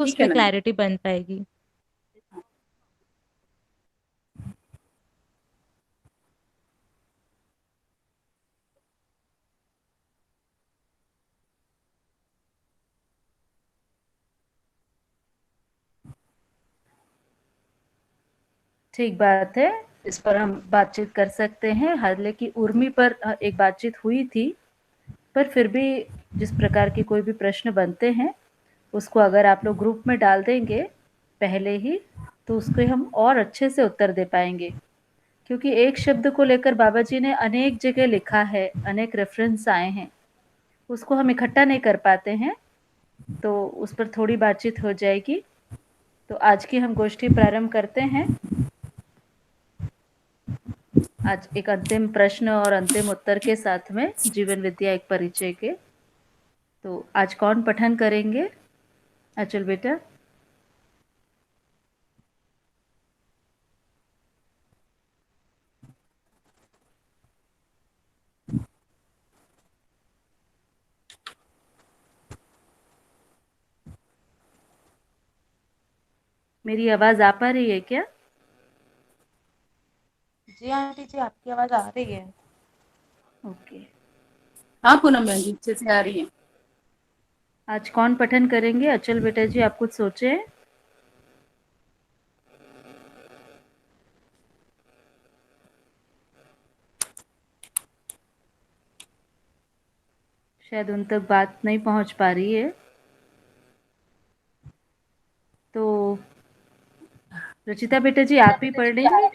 ठीक है उसमें ना। क्लैरिटी बन पाएगी। ठीक बात है, इस पर हम बातचीत कर सकते हैं। हालांकि उर्मी पर एक बातचीत हुई थी, पर फिर भी जिस प्रकार के कोई भी प्रश्न बनते हैं, उसको अगर आप लोग ग्रुप में डाल देंगे पहले ही, तो उसके हम और अच्छे से उत्तर दे पाएंगे। क्योंकि एक शब्द को लेकर बाबा जी ने अनेक जगह लिखा है, अनेक रेफरेंस आए हैं, उसको हम इकट्ठा नहीं कर पाते हैं, तो उस पर थोड़ी बातचीत हो जाएगी। तो आज की हम गोष्ठी प्रारंभ करते हैं। आज एक अंतिम प्रश्न और अंतिम उत्तर के साथ में जीवन विद्या एक परिचय के। तो आज कौन पठन करेंगे? अचल बेटा। मेरी आवाज आ पा रही है क्या? जी आंटी जी, आपकी आवाज आ रही है। ओके। हाँ पूनम बहन जी, अच्छे से आ रही है। आज कौन पठन करेंगे? अचल बेटा जी, आप कुछ सोचे हैं? शायद उन तक बात नहीं पहुंच पा रही है। तो रचिता बेटा जी, आप ही पढ़ लेंगे?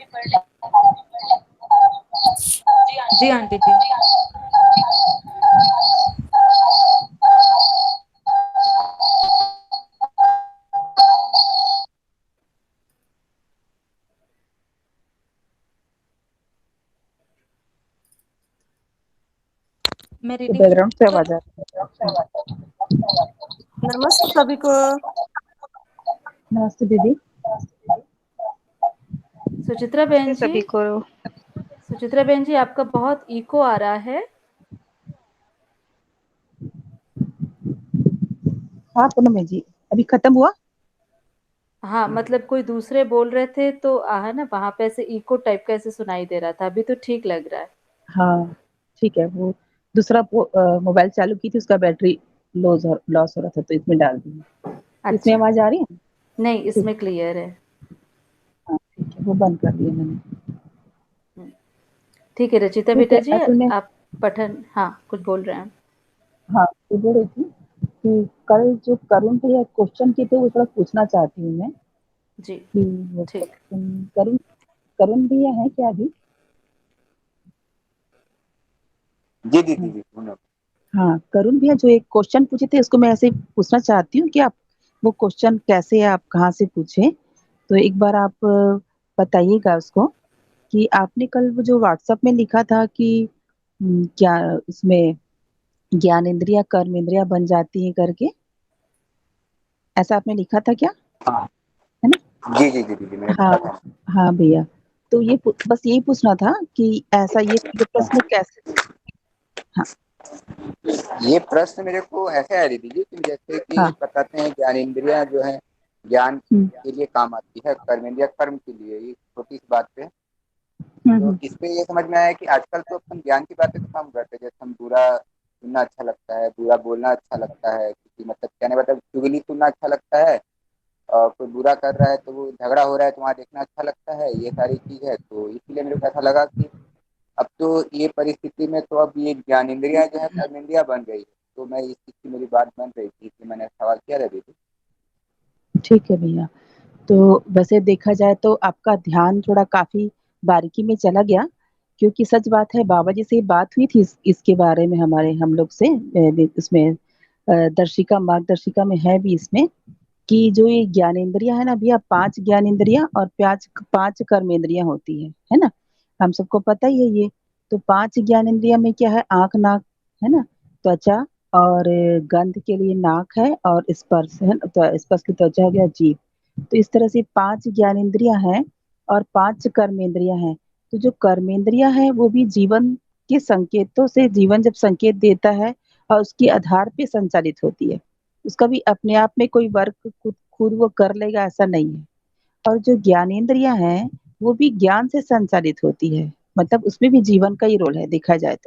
जी आंटी जी। मैं तो रीडिंग बैकग्राउंड से शुरू आवाज आ करूं? रही है। नमस्ते सभी को। नमस्ते दीदी। सुचित्रा बहन नमस्ते जी, सभी को। सुचित्रा बहन जी, आपका बहुत इको आ रहा है। हाँ पूनम बहन जी, अभी खत्म हुआ। हाँ, मतलब कोई दूसरे बोल रहे थे तो है ना, वहां पे ऐसे इको टाइप का ऐसे सुनाई दे रहा था। अभी तो ठीक लग रहा है। हाँ ठीक है, वो दूसरा मोबाइल चालू की थी, उसका बैटरी लॉस हो रहा था तो इसमें डाल दी। इसमें अच्छा। आवाज आ रही है? नहीं, ठीक। इसमें क्लियर है। हाँ ठीक है, वो बंद कर दिया मैंने। हम्म, ठीक है रचिता ठीक बेटा है, जी, असल में आप पठन, हाँ कुछ बोल रहे हैं। हाँ ये बोल रही थी कि कल जो करुण भैया क्वेश्चन किए थे वो थोड़ा पूछना चाहती हूँ मैं जी। कि वो ठीक। करुण करुण भैया है क्या अभी? जी दीदी जी पूनम। हाँ करुण भैया जो एक क्वेश्चन पूछे थे उसको मैं ऐसे ही पूछना चाहती हूँ कि आप वो क्वेश्चन कैसे आप कहाँ से पूछे, तो एक बार आप बताइएगा उसको कि आपने कल वो जो व्हाट्सएप में लिखा था कि क्या उसमें ज्ञान इंद्रिया कर्म इंद्रिया बन जाती है करके, ऐसा आपने लिखा था क्या? हाँ है ना? जी जी जी दीदी मैंने हाँ लिखा था। हाँ भैया, तो ये बस यही पूछना था कि ऐसा ये प्रश्न कैसे। हाँ ये प्रश्न मेरे को ऐसे है दीदी जी कि जैसे कि हाँ। बताते हैं ज्ञानेंद्रियां जो है ज्ञान हम्म के लिए काम आती है, कर्मेंद्रिया कर्म के लिए। ये छोटी सी बात पे तो हम्म। इस पे ये समझ में आया कि आजकल तो अपन ज्ञान की बातें तो कम करते हैं। जैसे हम बुरा सुनना अच्छा लगता है, बुरा बोलना अच्छा लगता है, किसी मतलब कहने मतलब चुगली सुनना अच्छा लगता है, और कोई बुरा कर रहा है तो वो झगड़ा हो रहा है तो वहाँ देखना अच्छा लगता है। ये सारी चीज है, तो इसलिए मेरे को ऐसा लगा कि अब तो ये परिस्थिति में तो अब ये ज्ञानेंद्रिया जो है कर्मेंद्रिया बन गई है। तो मैं इस चीज की मेरी बात बन रही थी कि मैंने सवाल किया था दीदी। ठीक है भैया, तो वैसे देखा जाए तो आपका ध्यान थोड़ा काफी बारीकी में चला गया, क्योंकि सच बात है बाबा जी से बात हुई थी इसके बारे में हमारे हम लोग से इसमें दर्शिका मार्गदर्शिका में है भी इसमें कि जो ये ज्ञानेंद्रियां है ना भैया, 5 ज्ञानेंद्रियां और 5 कर्मेंद्रियां होती है ना? हम सबको पता ही है ये। तो 5 ज्ञानेंद्रियां में क्या है, आंख नाक, है ना, त्वचा, और गंध के लिए नाक है, और स्पर्श है ना, तो स्पर्श की त्वचा हो गया जीभ। तो इस तरह से 5 ज्ञानेंद्रियां हैं और 5 कर्मेंद्रियां हैं। तो जो कर्मेंद्रियां हैं वो भी जीवन के संकेतों से, जीवन जब संकेत देता है और उसके आधार पे संचालित होती है। उसका भी अपने आप में कोई वर्क खुद खुद वो कर लेगा ऐसा नहीं है। और जो ज्ञानेंद्रियां हैं वो भी ज्ञान से संचालित होती है, मतलब उसमें भी जीवन का ही रोल है देखा जाए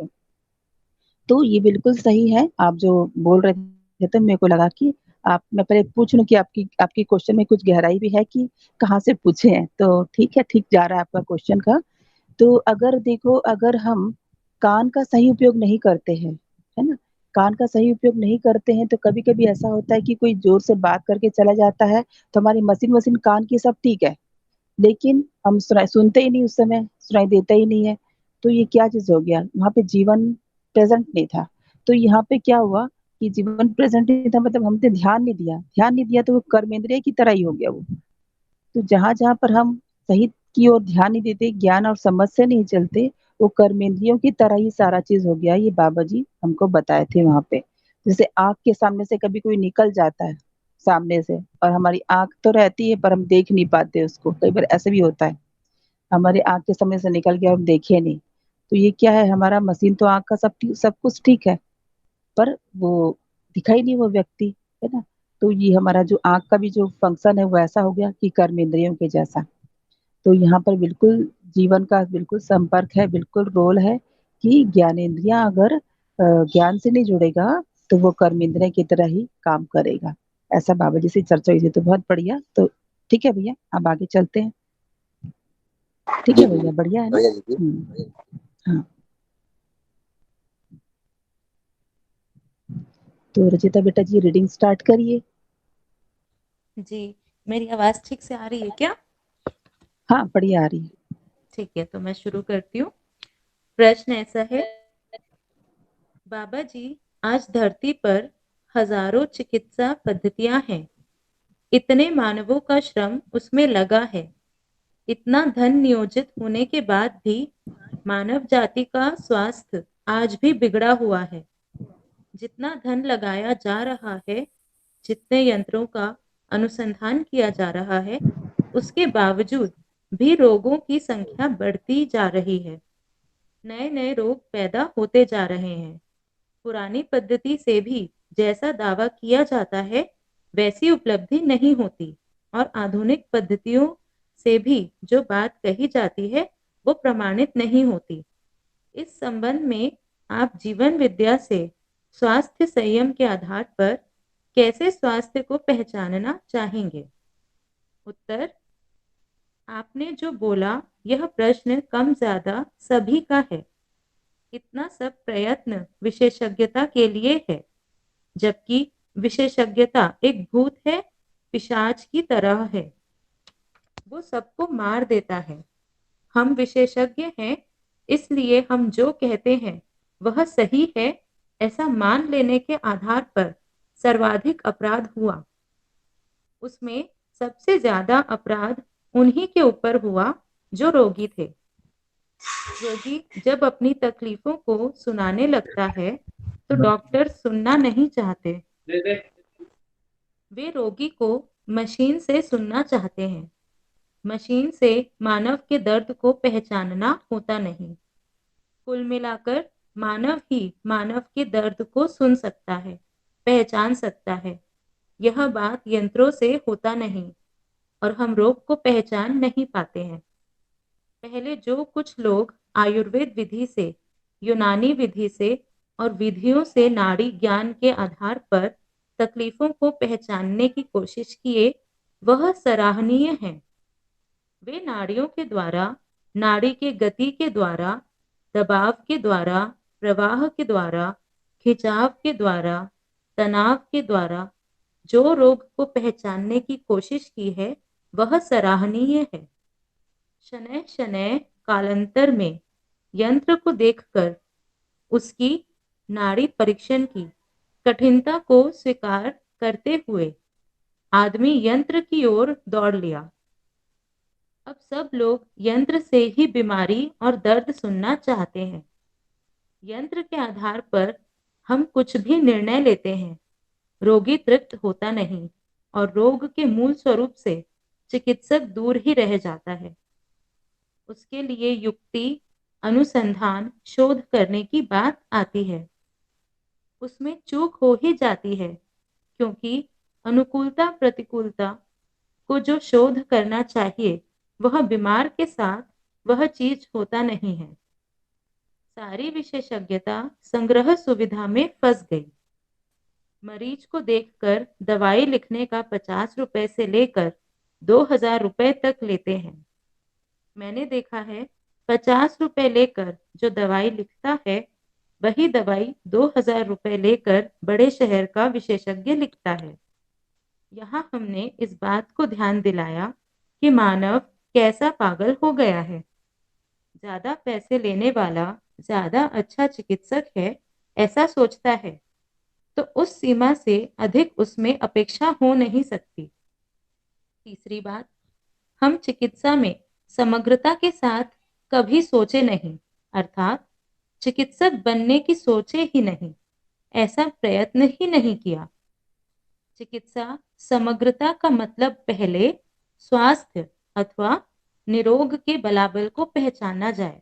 तो ये बिल्कुल सही है आप जो बोल रहे थे। तो मेरे को लगा कि आप, मैं पहले पूछ लूं कि आपकी आपकी क्वेश्चन में कुछ गहराई भी है कि कहाँ से पूछे हैं, तो ठीक है, ठीक जा रहा है आपका क्वेश्चन का। तो अगर देखो, अगर हम कान का सही उपयोग नहीं करते हैं, है ना, कान का सही उपयोग नहीं करते हैं तो कभी कभी ऐसा होता है कि कोई जोर से बात करके चला जाता है, तो हमारी मशीन वशीन कान की सब ठीक है, लेकिन हम सुनते ही नहीं, उस समय सुनाई देता ही नहीं है। तो ये क्या चीज हो गया, वहां पे जीवन प्रेजेंट नहीं था। तो यहाँ पे क्या हुआ कि जीवन प्रेजेंट नहीं था, मतलब हमने ध्यान नहीं दिया, ध्यान नहीं दिया तो वो कर्मेंद्रिय की तरह ही हो गया वो। तो जहां जहां पर हम सही की ओर ध्यान नहीं देते, ज्ञान और समझ से नहीं चलते, वो कर्मेंद्रियों की तरह ही सारा चीज हो गया। ये बाबा जी हमको बताए थे वहां पे। जैसे आंख के सामने से कभी कोई निकल जाता है सामने से, और हमारी आंख तो रहती है पर हम देख नहीं पाते उसको, कई बार ऐसे भी होता है, हमारे आंख के सामने से निकल गया और हम देखे नहीं। तो ये क्या है, हमारा मशीन तो आंख का सब कुछ ठीक है, पर वो दिखाई नहीं वो व्यक्ति, है ना। तो ये हमारा जो आंख का भी जो फंक्शन है वो ऐसा हो गया कि कर्म इंद्रियों के जैसा। तो यहाँ पर बिल्कुल जीवन का बिल्कुल संपर्क है, बिल्कुल रोल है कि ज्ञानेंद्रियां अगर ज्ञान से नहीं जुड़ेगा तो वो कर्म इंद्रिय की तरह ही काम करेगा। ऐसा बाबा जी से चर्चा हुई थी, तो बहुत बढ़िया। तो ठीक है भैया, अब आगे चलते हैं। ठीक जी है जी भैया, बढ़िया है ना। बढ़िया जी। हाँ, तो रचिता बेटा जी रीडिंग स्टार्ट करिए। जी, मेरी आवाज ठीक से आ रही है क्या? हाँ, बढ़िया आ रही है। ठीक है, तो मैं शुरू करती हूँ। प्रश्न ऐसा है, बाबा जी, आज धरती पर हजारों चिकित्सा पद्धतियां हैं, इतने मानवों का श्रम उसमें लगा है, इतना धन नियोजित होने के बाद भी मानव जाति का स्वास्थ्य आज भी बिगड़ा हुआ है। जितना धन लगाया जा रहा है, जितने यंत्रों का अनुसंधान किया जा रहा है, उसके बावजूद भी रोगों की संख्या बढ़ती जा रही है। नए नए रोग पैदा होते जा रहे हैं। पुरानी पद्धति से भी जैसा दावा किया जाता है वैसी उपलब्धि नहीं होती, और आधुनिक पद्धतियों से भी जो बात कही जाती है वो प्रमाणित नहीं होती। इस संबंध में आप जीवन विद्या से स्वास्थ्य संयम के आधार पर कैसे स्वास्थ्य को पहचानना चाहेंगे? उत्तर, आपने जो बोला यह प्रश्न कम ज्यादा सभी का है। इतना सब प्रयत्न विशेषज्ञता के लिए है, जबकि विशेषज्ञता एक भूत है, पिशाच की तरह है, वो सबको मार देता है। हम विशेषज्ञ हैं, इसलिए हम जो कहते हैं वह सही है ऐसा मान लेने के आधार पर सर्वाधिक अपराध हुआ। उसमें सबसे ज्यादा अपराध उन्हीं के ऊपर हुआ जो रोगी थे। रोगी जब अपनी तकलीफों को सुनाने लगता है तो डॉक्टर सुनना नहीं चाहते, वे रोगी को मशीन से सुनना चाहते हैं। मशीन से मानव के दर्द को पहचानना होता नहीं। कुल मिलाकर मानव ही मानव के दर्द को सुन सकता है, पहचान सकता है। यह बात यंत्रों से होता नहीं, और हम रोग को पहचान नहीं पाते हैं। पहले जो कुछ लोग आयुर्वेद विधि से, यूनानी विधि से और विधियों से नाड़ी ज्ञान के आधार पर तकलीफों को पहचानने की कोशिश किए, वह सराहनीय है। वे नाड़ियों के द्वारा, नाड़ी के गति के द्वारा, दबाव के द्वारा, प्रवाह के द्वारा, खिंचाव के द्वारा, तनाव के द्वारा जो रोग को पहचानने की कोशिश की है वह सराहनीय है। शनैः शनैः कालांतर में यंत्र को देखकर उसकी नाड़ी परीक्षण की कठिनता को स्वीकार करते हुए आदमी यंत्र की ओर दौड़ लिया। अब सब लोग यंत्र से ही बीमारी और दर्द सुनना चाहते हैं। यंत्र के आधार पर हम कुछ भी निर्णय लेते हैं, रोगी तृप्त होता नहीं और रोग के मूल स्वरूप से चिकित्सक दूर ही रह जाता है। उसके लिए युक्ति, अनुसंधान, शोध करने की बात आती है। उसमें चूक हो ही जाती है क्योंकि अनुकूलता प्रतिकूलता को जो शोध करना चाहिए वह बीमार के साथ वह चीज होता नहीं है। सारी विशेषज्ञता संग्रह सुविधा में फंस गई। मरीज को देखकर दवाई लिखने का 50 रुपए से लेकर 2000 रुपए तक लेते हैं। मैंने देखा है 50 रुपए लेकर जो दवाई लिखता है वही दवाई 2000 रुपए लेकर बड़े शहर का विशेषज्ञ लिखता है। यहाँ हमने इस बात को ध्यान दिलाया कि मानव कैसा पागल हो गया है। ज्यादा पैसे लेने वाला ज्यादा अच्छा चिकित्सक है ऐसा सोचता है, तो उस सीमा से अधिक उसमें अपेक्षा हो नहीं सकती। तीसरी बात, हम चिकित्सा में समग्रता के साथ कभी सोचे नहीं, अर्थात चिकित्सक बनने की सोचे ही नहीं, ऐसा प्रयत्न ही नहीं किया। चिकित्सा समग्रता का मतलब पहले स्वास्थ्य अथवा निरोग के बलाबल को पहचाना जाए।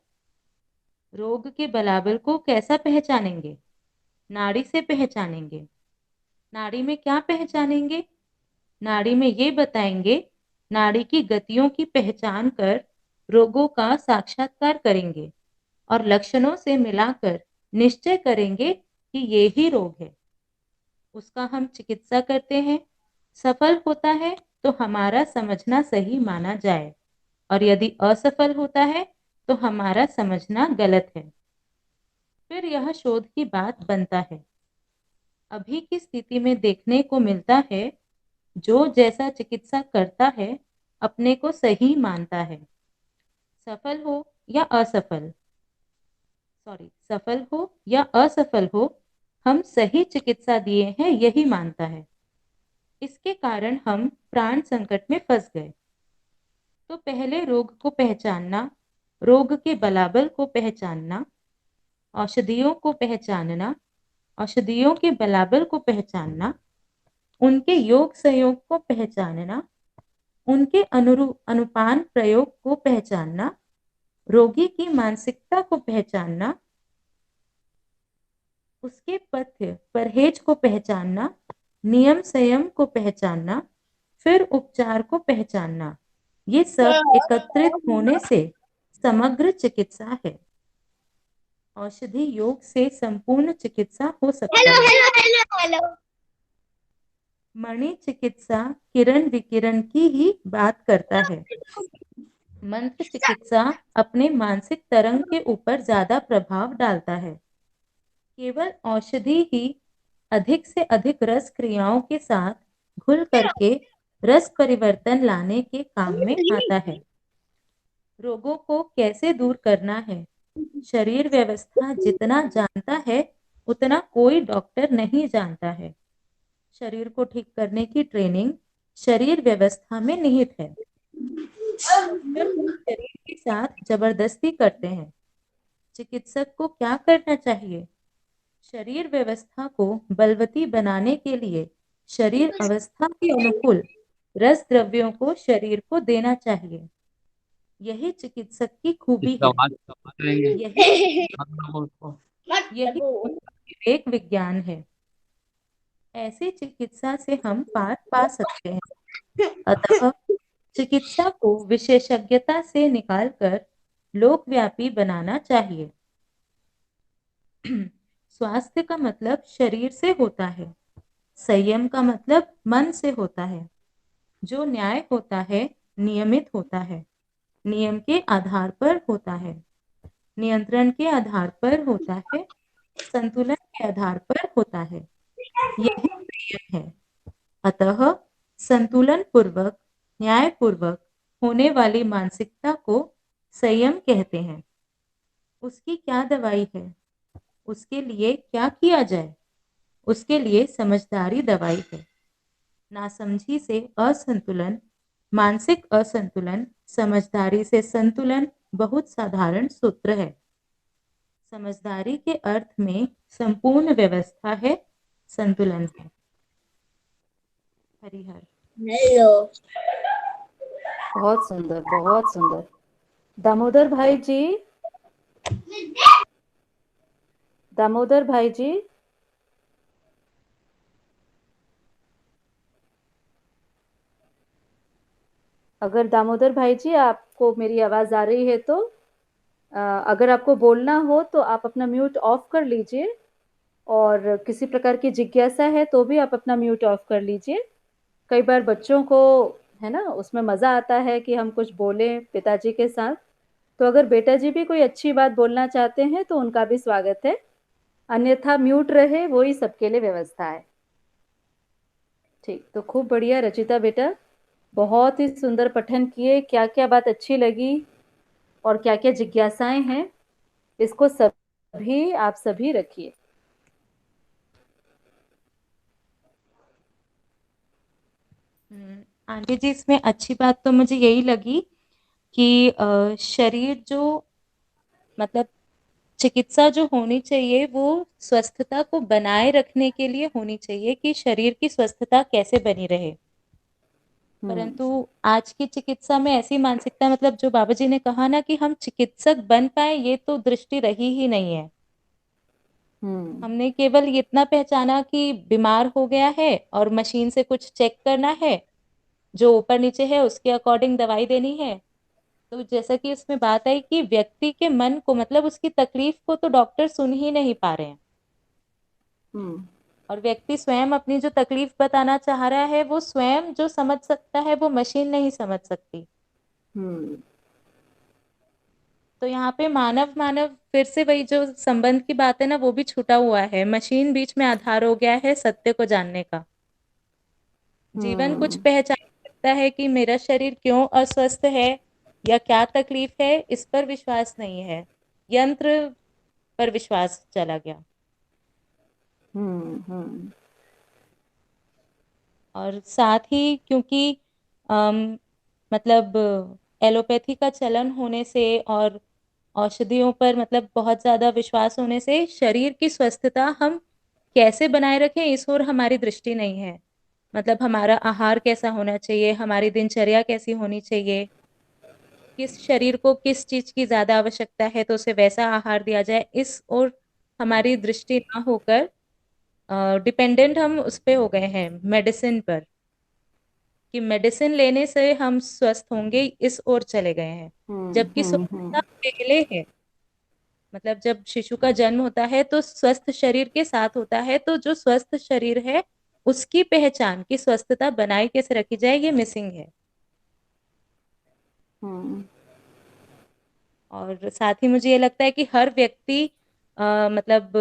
रोग के बलाबल को कैसा पहचानेंगे? नाड़ी से पहचानेंगे। नाड़ी में क्या पहचानेंगे? नाड़ी में ये बताएंगे, नाड़ी की गतियों की पहचान कर रोगों का साक्षात्कार करेंगे और लक्षणों से मिलाकर निश्चय करेंगे कि ये ही रोग है। उसका हम चिकित्सा करते हैं, सफल होता है तो हमारा समझना सही माना जाए, और यदि असफल होता है तो हमारा समझना गलत है। फिर यह शोध की बात बनता है। अभी की स्थिति में देखने को मिलता है, जो जैसा चिकित्सा करता है अपने को सही मानता है। सफल हो या असफल हो, हम सही चिकित्सा दिए हैं यही मानता है। इसके कारण हम प्राण संकट में फंस गए। तो पहले रोग को पहचानना, रोग के बलाबल को पहचानना, औषधियों को पहचानना, औषधियों के बलाबल को पहचानना, उनके योग सहयोग को पहचानना, उनके अनुपान प्रयोग को पहचानना, रोगी की मानसिकता को पहचानना, उसके पथ्य परहेज को पहचानना, नियम संयम को पहचानना, फिर उपचार को पहचानना, ये सब एकत्रित होने से समग्र चिकित्सा है। औषधि योग से संपूर्ण चिकित्सा हो सकता है। मणि चिकित्सा किरण विकिरण की ही बात करता है। मंत्र चिकित्सा अपने मानसिक तरंग के ऊपर ज्यादा प्रभाव डालता है। केवल औषधि ही अधिक से अधिक रस क्रियाओं के साथ घुल करके रस परिवर्तन लाने के काम में आता है। रोगों को कैसे दूर करना है, शरीर व्यवस्था जितना जानता है उतना कोई डॉक्टर नहीं जानता है। शरीर को ठीक करने की ट्रेनिंग शरीर व्यवस्था में निहित है। फिर हम शरीर के साथ जबरदस्ती करते हैं। चिकित्सक को क्या करना चाहिए? शरीर व्यवस्था को बलवती बनाने के लिए शरीर अवस्था के अनुकूल रस द्रव्यों को शरीर को देना चाहिए। यही चिकित्सक की खूबी है। यही विवेक विज्ञान है। ऐसी चिकित्सा से हम पार पा सकते हैं। अतः चिकित्सा को विशेषज्ञता से निकालकर लोकव्यापी बनाना चाहिए। स्वास्थ्य का मतलब शरीर से होता है, संयम का मतलब मन से होता है। जो न्याय होता है नियमित होता है, नियम के आधार पर होता है, नियंत्रण के आधार पर होता है, संतुलन के आधार पर होता है। यही संयम है। अतः संतुलन पूर्वक न्याय पूर्वक होने वाली मानसिकता को संयम कहते हैं। उसकी क्या दवाई है? उसके लिए क्या किया जाए? उसके लिए समझदारी दवाई है। नासमझी से असंतुलन, मानसिक असंतुलन, समझदारी से संतुलन बहुत साधारण सूत्र है। समझदारी के अर्थ में संपूर्ण व्यवस्था है, संतुलन है। हरिहर। बहुत सुंदर, बहुत सुंदर। दामोदर भाई जी, दामोदर भाई जी, अगर दामोदर भाई जी आपको मेरी आवाज आ रही है तो अगर आपको बोलना हो तो आप अपना म्यूट ऑफ कर लीजिए, और किसी प्रकार की जिज्ञासा है तो भी आप अपना म्यूट ऑफ कर लीजिए। कई बार बच्चों को, है ना, उसमें मजा आता है कि हम कुछ बोलें पिताजी के साथ। तो अगर बेटा जी भी कोई अच्छी बात बोलना चाहते हैं तो उनका भी स्वागत है, अन्यथा म्यूट रहे वो ही सबके लिए व्यवस्था है। ठीक, तो खूब बढ़िया रचिता बेटा, बहुत ही सुंदर पठन किए। क्या क्या बात अच्छी लगी और क्या क्या जिज्ञासाएं हैं, इसको सभी आप सभी रखिए। आंटी जी, इसमें अच्छी बात तो मुझे यही लगी कि शरीर जो, मतलब चिकित्सा जो होनी चाहिए वो स्वस्थता को बनाए रखने के लिए होनी चाहिए, कि शरीर की स्वस्थता कैसे बनी रहे। परंतु आज की चिकित्सा में ऐसी मानसिकता, मतलब जो बाबा जी ने कहा ना कि हम चिकित्सक बन पाए, ये तो दृष्टि रही ही नहीं है। हमने केवल इतना पहचाना कि बीमार हो गया है और मशीन से कुछ चेक करना है, जो ऊपर नीचे है उसके अकॉर्डिंग दवाई देनी है। तो जैसा कि इसमें बात आई कि व्यक्ति के मन को, मतलब उसकी तकलीफ को तो डॉक्टर सुन ही नहीं पा रहे हैं, और व्यक्ति स्वयं अपनी जो तकलीफ बताना चाह रहा है वो स्वयं जो समझ सकता है वो मशीन नहीं समझ सकती। तो यहाँ पे मानव मानव फिर से वही जो संबंध की बात है ना, वो भी छूटा हुआ है। मशीन बीच में आधार हो गया है सत्य को जानने का। जीवन कुछ पहचान सकता है कि मेरा शरीर क्यों अस्वस्थ है या क्या तकलीफ है, इस पर विश्वास नहीं है, यंत्र पर विश्वास चला गया। और साथ ही क्योंकि मतलब एलोपैथी का चलन होने से और औषधियों पर मतलब बहुत ज्यादा विश्वास होने से शरीर की स्वस्थता हम कैसे बनाए रखें इस ओर हमारी दृष्टि नहीं है। मतलब हमारा आहार कैसा होना चाहिए, हमारी दिनचर्या कैसी होनी चाहिए, किस शरीर को किस चीज की ज्यादा आवश्यकता है तो उसे वैसा आहार दिया जाए, इस ओर हमारी दृष्टि ना होकर डिपेंडेंट हम उस पे हो गए हैं मेडिसिन पर, कि मेडिसिन लेने से हम स्वस्थ होंगे, इस ओर चले गए हैं। जबकि स्वस्थता पहले है, मतलब जब शिशु का जन्म होता है तो स्वस्थ शरीर के साथ होता है, तो जो स्वस्थ शरीर है उसकी पहचान की स्वस्थता बनाए कैसे रखी जाए, ये मिसिंग है। और साथ ही मुझे ये लगता है कि हर व्यक्ति मतलब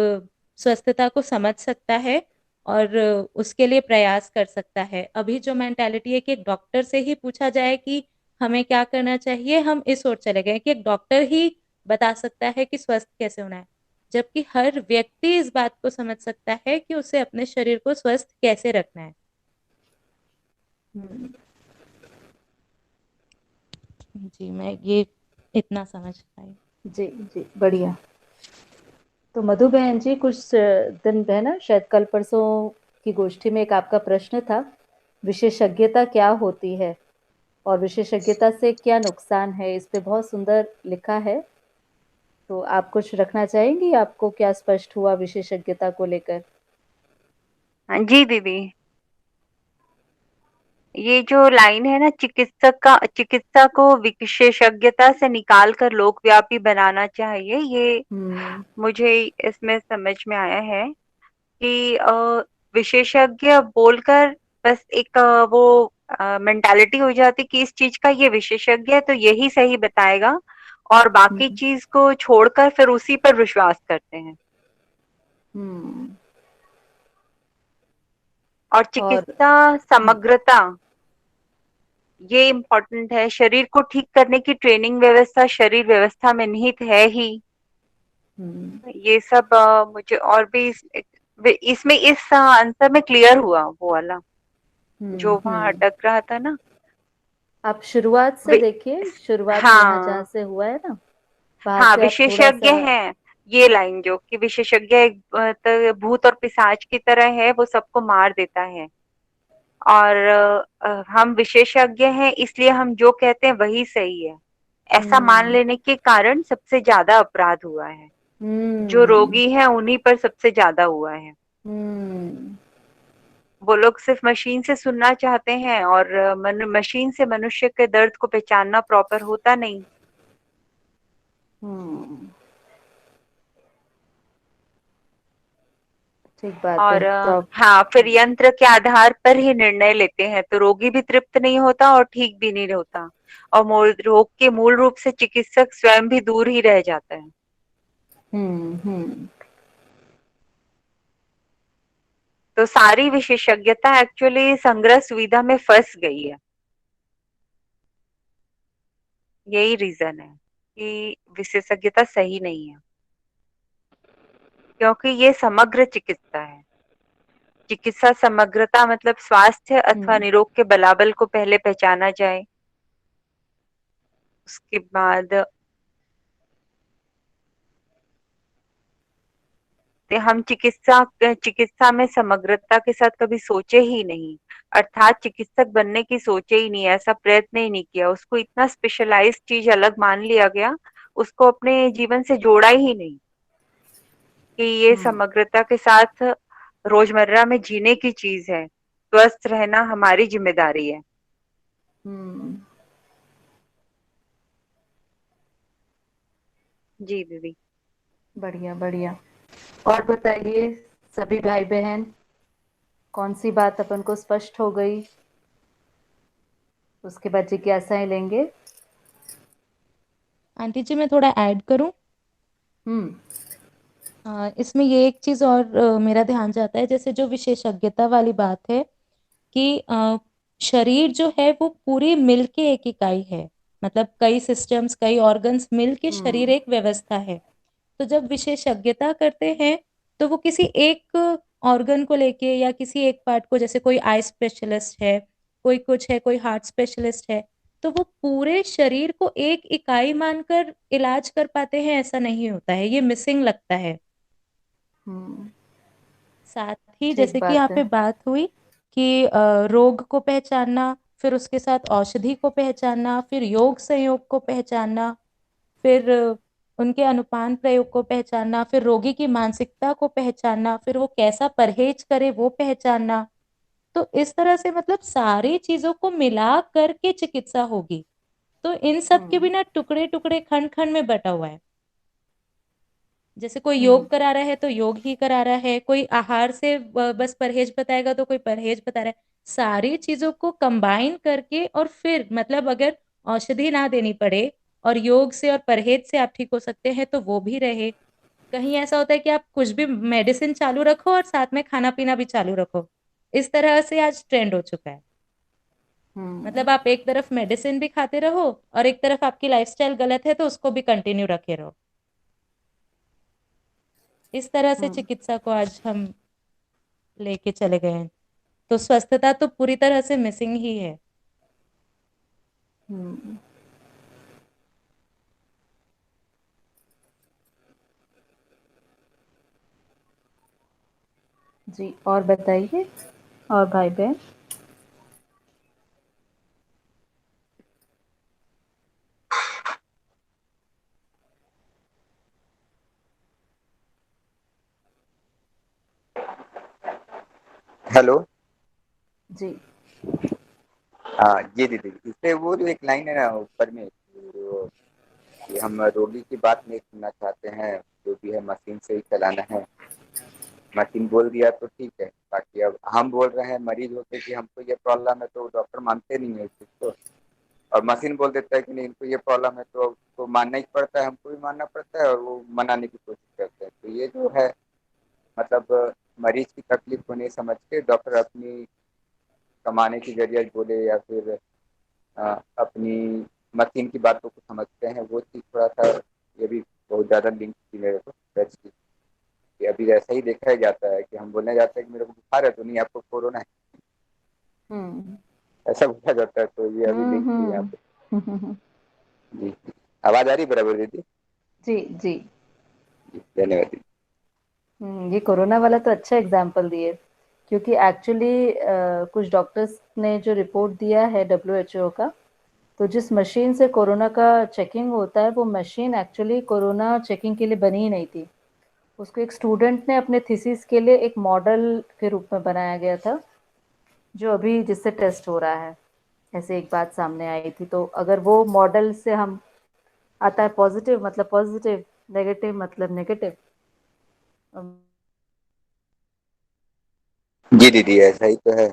स्वस्थता को समझ सकता है और उसके लिए प्रयास कर सकता है। अभी जो मेंटालिटी है कि एक डॉक्टर से ही पूछा जाए कि हमें क्या करना चाहिए, हम इस ओर चले गए कि एक डॉक्टर ही बता सकता है कि स्वस्थ कैसे होना है, जबकि हर व्यक्ति इस बात को समझ सकता है कि उसे अपने शरीर को स्वस्थ कैसे रखना है। जी, मैं ये इतना समझ पाई। जी जी, बढ़िया। तो मधु बहन जी, कुछ दिन है ना, शायद कल परसों की गोष्ठी में एक आपका प्रश्न था, विशेषज्ञता क्या होती है और विशेषज्ञता से क्या नुकसान है, इस पे बहुत सुंदर लिखा है। तो आप कुछ रखना चाहेंगी, आपको क्या स्पष्ट हुआ विशेषज्ञता को लेकर? हाँ जी दीदी, ये जो लाइन है ना, चिकित्सा को विशेषज्ञता से निकाल कर लोकव्यापी बनाना चाहिए, ये मुझे इसमें समझ में आया है कि विशेषज्ञ बोलकर बस एक वो मेंटालिटी हो जाती कि इस चीज का ये विशेषज्ञ है तो यही सही बताएगा, और बाकी चीज को छोड़कर फिर उसी पर विश्वास करते हैं। और चिकित्सा समग्रता, ये इम्पोर्टेंट है। शरीर को ठीक करने की ट्रेनिंग व्यवस्था शरीर व्यवस्था में निहित है ही। ये सब मुझे और भी इसमें इस आंसर में क्लियर हुआ वो वाला जो वहां अटक रहा था ना। आप शुरुआत से देखिए, शुरुआत में यहाँ जहाँ से हुआ है ना, वहां हाँ, से आप थोड़ा विशेषज्ञ सा। हैं, ये लाइन जो कि विशेषज्ञ एक भूत और पिशाच की तरह है, वो सबको मार देता है, और हम विशेषज्ञ हैं इसलिए हम जो कहते हैं वही सही है, ऐसा मान लेने के कारण सबसे ज्यादा अपराध हुआ है। जो रोगी है उन्हीं पर सबसे ज्यादा हुआ है। वो लोग सिर्फ मशीन से सुनना चाहते हैं और मशीन से मनुष्य के दर्द को पहचानना प्रॉपर होता नहीं। ठीक बात है। और तो हाँ, फिर यंत्र के आधार पर ही निर्णय लेते हैं, तो रोगी भी तृप्त नहीं होता और ठीक भी नहीं होता, और रोग के मूल रूप से चिकित्सक स्वयं भी दूर ही रह जाता है। हम्म। तो सारी विशेषज्ञता एक्चुअली संग्रह सुविधा में फंस गई है। यही रीजन है कि विशेषज्ञता सही नहीं है, क्योंकि ये समग्र चिकित्सा है। चिकित्सा समग्रता मतलब स्वास्थ्य अथवा निरोग के बलाबल को पहले पहचाना जाए, उसके बाद हम चिकित्सा में समग्रता के साथ कभी सोचे ही नहीं, अर्थात चिकित्सक बनने की सोचे ही नहीं, ऐसा प्रयत्न ही नहीं किया, उसको इतना स्पेशलाइज्ड चीज अलग मान लिया गया, उसको अपने जीवन से जोड़ा ही नहीं कि ये समग्रता के साथ रोजमर्रा में जीने की चीज है, स्वस्थ रहना हमारी जिम्मेदारी है। जी दीदी। बढ़िया बढ़िया। और बताइए सभी भाई बहन, कौन सी बात अपन को स्पष्ट हो गई, उसके बाद जिज्ञासाएं लेंगे। आंटी जी मैं थोड़ा ऐड करूं। इसमें ये एक चीज और मेरा ध्यान जाता है, जैसे जो विशेषज्ञता वाली बात है कि शरीर जो है वो पूरी मिलके एक इकाई है, मतलब कई सिस्टम्स कई ऑर्गन्स मिलके शरीर एक व्यवस्था है। तो जब विशेषज्ञता करते हैं तो वो किसी एक ऑर्गन को लेके या किसी एक पार्ट को, जैसे कोई आई स्पेशलिस्ट है, कोई कुछ है, कोई हार्ट स्पेशलिस्ट है, तो वो पूरे शरीर को एक इकाई मानकर इलाज कर पाते हैं, ऐसा नहीं होता है, ये मिसिंग लगता है। साथ ही ठीक जैसे कि यहाँ बात पे है। बात हुई कि रोग को पहचानना, फिर उसके साथ औषधि को पहचानना, फिर योग संयोग को पहचानना, फिर उनके अनुपान प्रयोग को पहचानना, फिर रोगी की मानसिकता को पहचानना, फिर वो कैसा परहेज करे वो पहचानना। तो इस तरह से मतलब सारी चीजों को मिला करके चिकित्सा होगी। तो इन सब के बिना टुकड़े टुकड़े खंड खंड में बटा हुआ है। जैसे कोई योग करा रहा है तो योग ही करा रहा है, कोई आहार से बस परहेज बताएगा तो कोई परहेज बता रहा है। सारी चीजों को कंबाइन करके और फिर मतलब अगर औषधि ना देनी पड़े और योग से और परहेज से आप ठीक हो सकते हैं तो वो भी रहे। कहीं ऐसा होता है कि आप कुछ भी मेडिसिन चालू रखो और साथ में खाना पीना भी चालू रखो, इस तरह से आज ट्रेंड हो चुका है। मतलब आप एक तरफ मेडिसिन भी खाते रहो और एक तरफ आपकी लाइफस्टाइल गलत है तो उसको भी कंटिन्यू रखे रहो। इस तरह से चिकित्सा को आज हम लेके चले गए हैं, तो स्वस्थता तो पूरी तरह से मिसिंग ही है। जी और बताइए, और भाई बहन। हेलो। जी हाँ जी दीदी, इससे वो जो एक लाइन है ना ऊपर में, जो कि हम रोगी की बात नहीं सुनना चाहते हैं, जो भी है मशीन से ही चलाना है। मशीन बोल दिया तो ठीक है, बाकी अब हम बोल रहे हैं मरीज होते कि हमको ये प्रॉब्लम है, तो डॉक्टर मानते नहीं है इस चीज को, और मशीन बोल देता है कि नहीं इनको ये प्रॉब्लम है, तो उसको मानना ही पड़ता है, हमको भी मानना पड़ता है, और वो मनाने की कोशिश करते हैं। तो ये जो है मतलब मरीज की तकलीफ को नहीं समझ के डॉक्टर अपनी कमाने की जरिया बोले या फिर अपनी मशीन की बातों को समझते हैं, वो चीज़ थोड़ा सा ये भी बहुत ज़्यादा लिंक थी मेरे को सच की, कि अभी ऐसा ही देखा ही जाता है कि हम बोलने जाते हैं कि मेरे को बुखार है, तो नहीं आपको कोरोना है, ऐसा बोला जाता है। तो ये अभी लिंक थी यहाँ पे। जी, आवाज आ रही बराबर दीदी? जी जी। जी, धन्यवाद दीदी। ये कोरोना वाला तो अच्छा एग्जाम्पल दिए, क्योंकि एक्चुअली कुछ डॉक्टर्स ने जो रिपोर्ट दिया है WHO का, तो जिस मशीन से कोरोना का चेकिंग होता है वो मशीन एक्चुअली कोरोना चेकिंग के लिए बनी ही नहीं थी। उसको एक स्टूडेंट ने अपने थीसिस के लिए एक मॉडल के रूप में बनाया गया था, जो अभी जिससे टेस्ट हो रहा है, ऐसे एक बात सामने आई थी, तो अगर वो मॉडल से हम आता है पॉजिटिव मतलब पॉजिटिव, नेगेटिव मतलब नेगेटिव। जी दीदी, ऐसा ही तो है।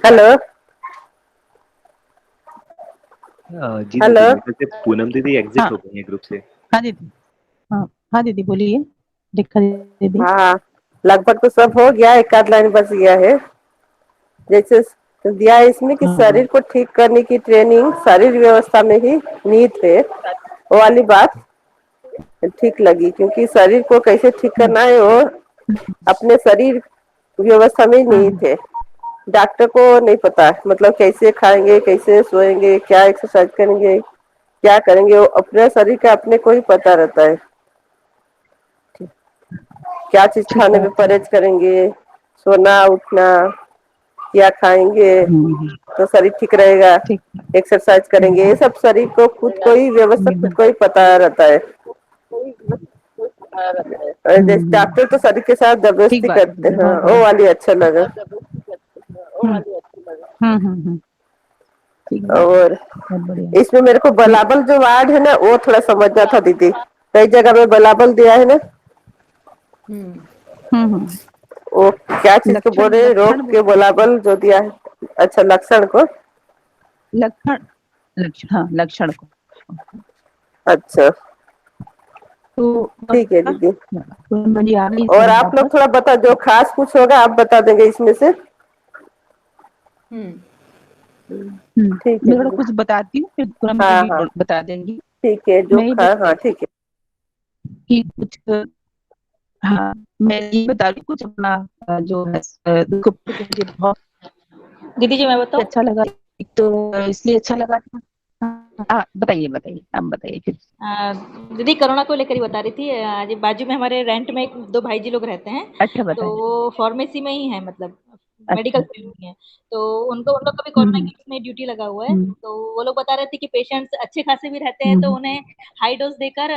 हेलो। जी हेलो। दीदी, मेरे से पूनम दीदी हाँ एग्जिट हो गई है ग्रुप से। हाँ दीदी। हाँ हाँ दीदी बोलिए। रेखा दीदी। हाँ, लगभग तो सब हो गया, एक आध लाइन बच गया है। जैसे दिया है इसमें कि हाँ शरीर को ठीक करने की ट्रेनिंग शरीर व्यवस्था में ही निहित है, वो वाली बात ठीक लगी, क्योंकि शरीर को कैसे ठीक करना है वो अपने शरीर व्यवस्था में ही हाँ निहित है। डॉक्टर को नहीं पता, मतलब कैसे खाएंगे, कैसे सोएंगे, क्या एक्सरसाइज करेंगे, क्या करेंगे, वो अपने शरीर का अपने को ही पता रहता है। क्या चीज ठीक खाने में बात है। परहेज करेंगे, सोना उठना, क्या खाएंगे हम्म, तो शरीर ठीक रहेगा, ठीक। एक्सरसाइज करेंगे, ये सब शरीर को खुद को ही व्यवस्था खुद को ही पता रहता है। और जैसे हम्म, डॉक्टर तो शरीर के साथ ठीक जबरदस्ती बात है करते दीदी, हैं, बहुत वो बढ़िया। वाली अच्छा लगा। हम्म, ठीक है दीदी, और बहुत बढ़िया। इसमें मेरे को ये बलाबल जो वार्ड है ना, वो थोड़ा समझना था दीदी। कई जगह में बलाबल दिया है ना, हम्म, वो क्या चीज को बोल लक्षण रहे हैं, रोग लक्षण के बोलते हैं इसको। बलाबल जो दिया है। अच्छा, लक्षण को। लक्षण, लक्षण, हाँ लक्षण को। अच्छा, तो ठीक है दीदी। मुझे आ गई और समझ आप लोग वापस। थोड़ा बता, जो खास कुछ होगा आप बता देंगे इसमें से। ठीक है मैं थोड़ा दीदी। कुछ बताती हूँ, फिर पूनम हाँ दीदी हाँ, बता देंगी। ठीक है, जो मैं ये खा, बता हाँ रही थी ठीक है। कि कुछ, हाँ मैं ये बता रही हूँ कुछ अपना जो है उसको मुझे बहुत दीदी जी मैं बताऊं। अच्छा लगा। एक तो इसलिए अच्छा लगा था। हाँ बताइए बताइए, आप बताइए फिर। आ, दीदी कोरोना को लेकर ही बता रही थी। आज बाजू में हमारे रेंट में एक दो भाई जी लोग रहते हैं, अच्छा तो बताइए। वो फार्मेसी में ही है, मतलब मेडिकल अच्छा। फील्ड में है। तो उनको उन लोग का भी कोरोना हम्म, केस में ड्यूटी लगा हुआ है। हम्म, तो वो लोग बता रहे थे कि पेशेंट्स अच्छे खासे भी रहते हैं तो हम्म, उन्हें हाई डोज देकर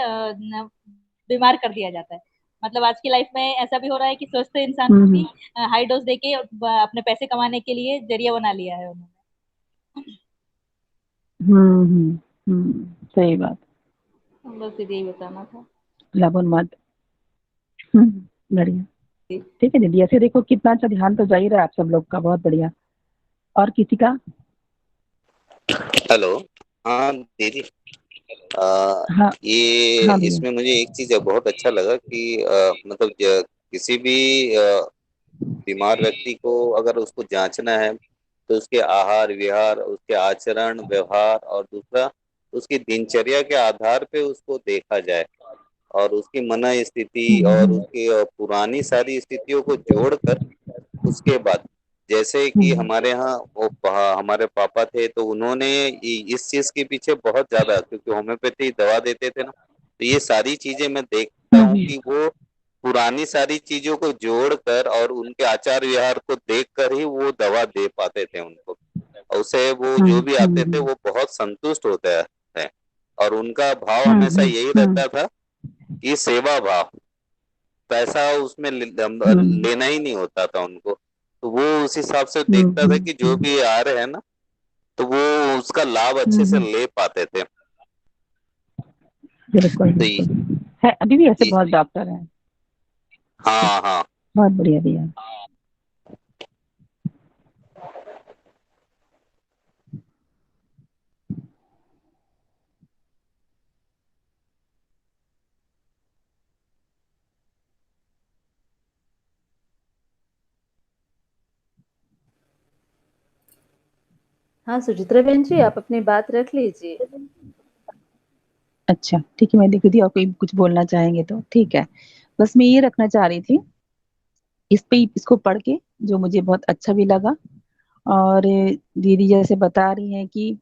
बीमार कर दिया जाता है। मतलब आज की लाइफ में ऐसा भी हो रहा है कि स्वस्थ इंसान को हम्म, भी हाई डोज देके अपने पैसे कमाने के लिए जरिया बना लिया है उन्होंने। सही बात। बस दीदी यही बताना था। लबन मत। बढ़िया। ठीक है दीदी, ऐसे देखो कितना अच्छा ध्यान तो जा ही रहा है आप सब लोग का, बहुत बढ़िया। और किसी का? हेलो। हाँ दीदी। हाँ ये हाँ भैया। इसमें मुझे एक चीज बहुत अच्छा लगा कि मतलब किसी भी बीमार व्यक्ति को अगर उसको जांचना है तो उसके आहार विहार, उसके आचरण व्यवहार और दूसरा उसकी दिनचर्या के आधार पे उसको देखा जाए, और उसकी मन स्थिति और हम्म, उसकी पुरानी सारी स्थितियों को जोड़कर उसके बाद, जैसे कि हम्म, हमारे यहाँ हमारे पापा थे तो उन्होंने इस चीज के पीछे बहुत ज्यादा, क्योंकि होम्योपैथी दवा देते थे ना, तो ये सारी चीजें मैं देखता हूँ हम्म, कि वो पुरानी सारी चीजों को जोड़कर और उनके आचार व्यवहार को देखकर ही वो दवा दे पाते थे उनको, और उससे वो जो भी आते थे हम्म, वो बहुत संतुष्ट होते हैं। और उनका भाव हमेशा हम्म, यही हम्म, रहता था कि सेवा भाव, पैसा उसमें हम्म, लेना ही नहीं होता था उनको। तो वो उस हिसाब से हम्म, देखता था कि जो भी आ रहे हैं ना, तो वो उसका लाभ अच्छे से हम्म, ले पाते थे। बिल्कुल तो ये, बिल्कुल है, अभी भी ऐसे ये बहुत डॉक्टर हैं। हाँ हाँ। बहुत बढ़िया भैया। हाँ सुचित्रा बहन जी, आप अपनी बात रख लीजिए। अच्छा ठीक है, मैं देख रही थी और कोई कुछ बोलना चाहेंगे तो ठीक है। बस मैं ये रखना चाह रही थी इस पे, इसको पढ़ के जो मुझे बहुत अच्छा भी लगा। और दीदी जैसे बता रही हैं कि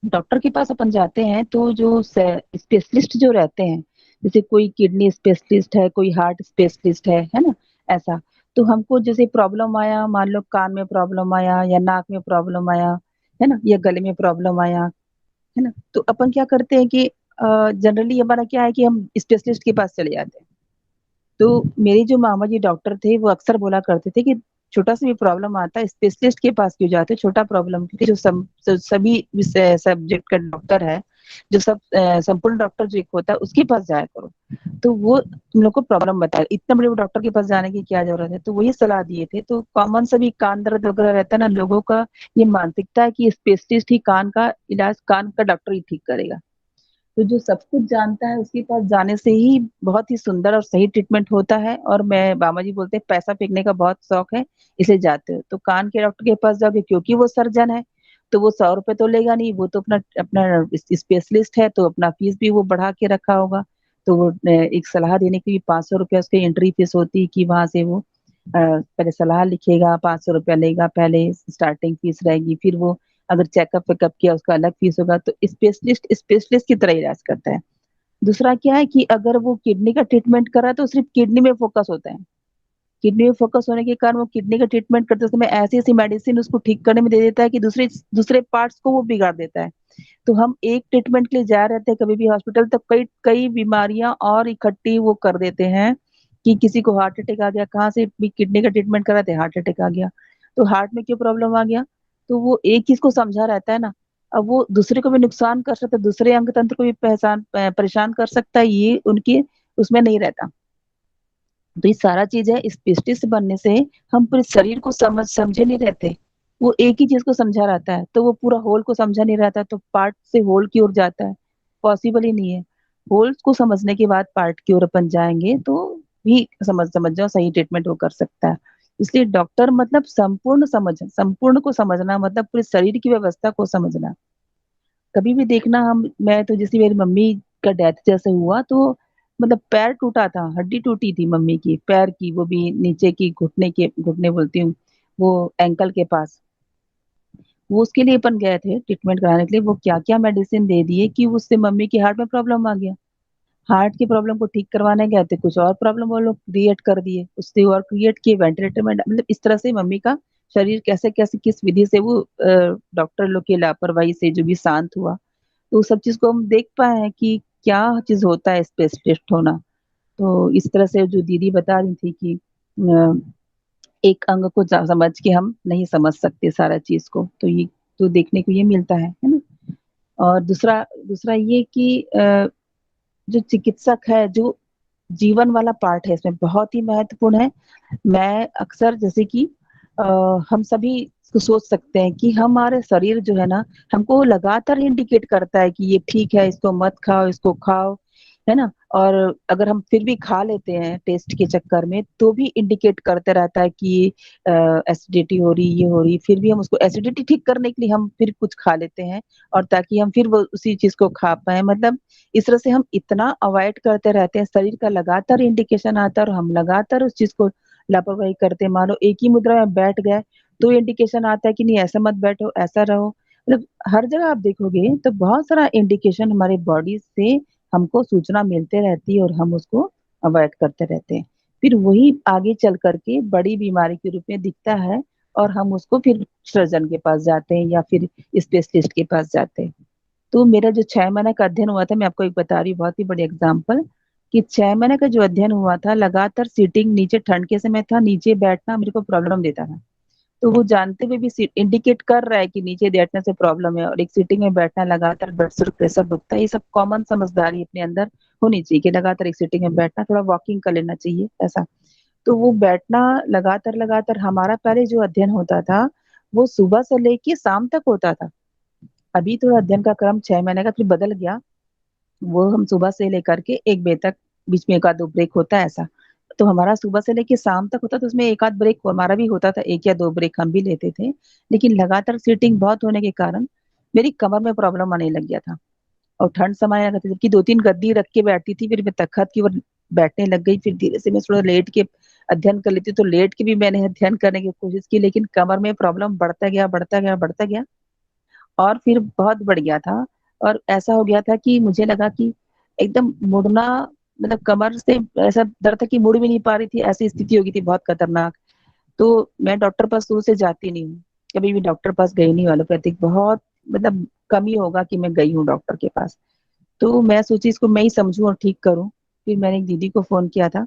डॉक्टर के पास अपन जाते हैं तो जो स्पेशलिस्ट जो रहते हैं, जैसे कोई किडनी स्पेशलिस्ट है, कोई हार्ट स्पेशलिस्ट है ना, ऐसा। तो हमको जैसे प्रॉब्लम आया, मान लो कान में प्रॉब्लम आया या नाक में प्रॉब्लम आया, है ना, या गले में प्रॉब्लम आया, है ना, तो अपन क्या करते हैं कि जनरली हमारा क्या है कि हम स्पेशलिस्ट के पास चले जाते हैं। तो मेरे जो मामा जी डॉक्टर थे वो अक्सर बोला करते थे कि छोटा सा भी प्रॉब्लम आता है स्पेशलिस्ट के पास क्यों जाते हो, छोटा प्रॉब्लम क्योंकि सभी सब्जेक्ट का डॉक्टर है, जो संपूर्ण डॉक्टर जो एक होता है उसके पास जाया करो। तो वो तुम लोग को प्रॉब्लम बताया, इतने बड़े डॉक्टर के पास जाने की क्या जरूरत है, तो वही सलाह दिए थे। तो कॉमन सभी कान दर्द वगैरह रहता है ना, लोगों का ये मानसिकता है कि स्पेशलिस्ट ही कान का इलाज, कान का डॉक्टर ही ठीक करेगा। तो जो सब कुछ जानता है उसके पास जाने से ही बहुत ही सुंदर और सही ट्रीटमेंट होता है। और मैं बाबा जी बोलते हैं पैसा फेंकने का बहुत शौक है, इसलिए जाते हो तो कान के डॉक्टर के पास जाओगे, क्योंकि वो सर्जन है तो वो 100 रुपए तो लेगा नहीं, वो तो अपना अपना स्पेशलिस्ट है, तो अपना फीस भी वो बढ़ा के रखा होगा। तो वो एक सलाह देने की भी 500 रुपया उसकी एंट्री फीस होती है, कि वहां से वो पहले सलाह लिखेगा, 500 रुपया लेगा, पहले स्टार्टिंग फीस रहेगी, फिर वो अगर चेकअप वेकअप किया उसका अलग फीस होगा। तो स्पेशलिस्ट स्पेशलिस्ट की तरह इलाज करता है। दूसरा क्या है कि अगर वो किडनी का ट्रीटमेंट कर रहा है तो सिर्फ किडनी में फोकस होता है। किडनी में फोकस होने के कारण वो किडनी का ट्रीटमेंट करते समय ऐसी ऐसी मेडिसिन उसको ठीक करने में दे देता है कि दूसरे दूसरे पार्ट्स को वो बिगाड़ देता है। तो हम एक ट्रीटमेंट के लिए जा रहते हैं कभी भी हॉस्पिटल, तो कई कई बीमारियां और इकट्ठी वो कर देते हैं, कि किसी को हार्ट अटैक आ गया, कहाँ से भी किडनी का ट्रीटमेंट कराते हार्ट अटैक आ गया, तो हार्ट में क्यों प्रॉब्लम आ गया, तो वो एक चीज को समझा रहता है ना। अब वो दूसरे को भी नुकसान कर सकता है, दूसरे अंग तंत्र को भी परेशान कर सकता है, ये उनके उसमें नहीं रहता। तो ये सारा चीज है, स्पेशलिस्ट बनने से हम पूरे शरीर को समझे नहीं रहते, वो एक ही चीज को समझा रहता है, तो वो पूरा होल को समझा नहीं रहता, तो पार्ट से होल की ओर जाता है, पॉसिबल ही नहीं है। होल को समझने के बाद पार्ट की ओर अपन जाएंगे तो भी समझ जाओ सही ट्रीटमेंट वो कर सकता है। इसलिए डॉक्टर मतलब संपूर्ण को समझना, मतलब पूरे शरीर की व्यवस्था को समझना। कभी भी देखना, हम मैं तो जैसे मेरी मम्मी का डेथ जैसे हुआ, तो मतलब पैर टूटा था, हड्डी टूटी थी मम्मी की पैर की, वो भी नीचे की घुटने बोलती हूँ, वो एंकल के पास। वो उसके लिए अपन गए थे ट्रीटमेंट कराने के लिए, वो क्या क्या मेडिसिन दे दिए कि उससे मम्मी की हार्ट में प्रॉब्लम आ गया। हार्ट की प्रॉब्लम को ठीक करवाने गए थे, कुछ और प्रॉब्लम वो लोग क्रिएट कर दिए, उससे और क्रिएट किए, वेंटिलेटर में मतलब इस तरह से मम्मी का शरीर कैसे कैसे किस विधि से वो डॉक्टर लोग की लापरवाही से जो भी शांत हुआ। तो उस सब चीज को हम देख पाए हैं कि क्या चीज होता है स्पेशलिस्ट होना। तो इस तरह से जो दीदी बता रही थी कि एक अंग को समझ के हम नहीं समझ सकते सारा चीज को, तो ये तो देखने को ये मिलता है ना। और दूसरा दूसरा ये कि जो चिकित्सक है, जो जीवन वाला पार्ट है इसमें बहुत ही महत्वपूर्ण है। मैं अक्सर जैसे कि आ, हम सभी को सोच सकते हैं कि हमारे शरीर जो है ना, हमको लगातार इंडिकेट करता है कि ये ठीक है, इसको मत खाओ, इसको खाओ, है ना। और अगर हम फिर भी खा लेते हैं टेस्ट के चक्कर में, तो भी इंडिकेट करते रहता है कि एसिडिटी हो रही, ये हो रही, फिर भी हम उसको एसिडिटी ठीक करने के लिए हम फिर कुछ खा लेते हैं, और ताकि हम फिर वो उसी चीज को खा पाए। मतलब इस तरह से हम इतना अवॉइड करते रहते हैं, शरीर का लगातार इंडिकेशन आता है और हम लगातार उस चीज को लापरवाही करते हैं। मान लो एक ही मुद्रा में बैठ गए तो इंडिकेशन आता है कि नहीं ऐसा मत बैठो, ऐसा रहो। मतलब हर जगह आप देखोगे तो बहुत सारा इंडिकेशन हमारे बॉडी से हमको सूचना मिलते रहती है, और हम उसको अवॉइड करते रहते हैं। फिर वही आगे चल करके बड़ी बीमारी के रूप में दिखता है, और हम उसको फिर सर्जन के पास जाते हैं या फिर स्पेशलिस्ट के पास जाते हैं। तो मेरा जो 6 महीने का अध्ययन हुआ था, मैं आपको एक बता रही हूँ बहुत ही बड़ी एग्जाम्पल, कि 6 महीने का जो अध्ययन हुआ था, लगातार सीटिंग नीचे, ठंड के समय था, नीचे बैठना मेरे को प्रॉब्लम देता था। तो वो जानते हुए भी इंडिकेट कर रहा है कि नीचे बैठने से प्रॉब्लम है, और एक सीटिंग में बैठना, लगातार ब्लड शुगर प्रेशर रुकता है, ये सब कॉमन समझदारी अपने अंदर होनी चाहिए कि लगातार एक सीटिंग में बैठना, थोड़ा वॉकिंग कर लेना चाहिए ऐसा। तो वो बैठना लगातार लगातार, हमारा पहले जो अध्ययन होता था वो सुबह से लेके शाम तक होता था। अभी थोड़ा अध्ययन का क्रम 6 महीने का फिर बदल गया, वो हम सुबह से लेकर के 1 बजे तक, बीच में एक आध दो ब्रेक होता है ऐसा। तो हमारा सुबह से लेके शाम तक होता, तो उसमें एक आध ब्रेक हमारा भी होता था, 1 या 2 ब्रेक हम भी लेते थे। लेकिन लगातार सीटिंग बहुत होने के कारण मेरी कमर में प्रॉब्लम आने लग गया था, और ठंड समय आ गई थी, जबकि 2-3 गद्दी रख के बैठती थी, फिर मैं तख्त की ओर बैठने लग गई। फिर धीरे से मैं थोड़ा लेट के अध्ययन कर लेती, तो लेट के भी मैंने अध्ययन करने की कोशिश की, लेकिन कमर में प्रॉब्लम बढ़ता गया बढ़ता गया बढ़ता गया, और फिर बहुत बढ़ गया था। और ऐसा हो गया था कि मुझे लगा कि एकदम मुड़ना, मतलब कमर से ऐसा दर्द था कि मुड़ भी नहीं पा रही थी, ऐसी स्थिति हो गई थी बहुत खतरनाक। तो मैं डॉक्टर पास शुरू से जाती नहीं हूँ, कभी भी डॉक्टर पास गई नहीं, एलोपैथिक बहुत मतलब कम ही होगा कि मैं गई हूँ डॉक्टर के पास। तो मैं सोची इसको मैं ही समझूं और ठीक करूं। फिर मैंने एक दीदी को फोन किया था,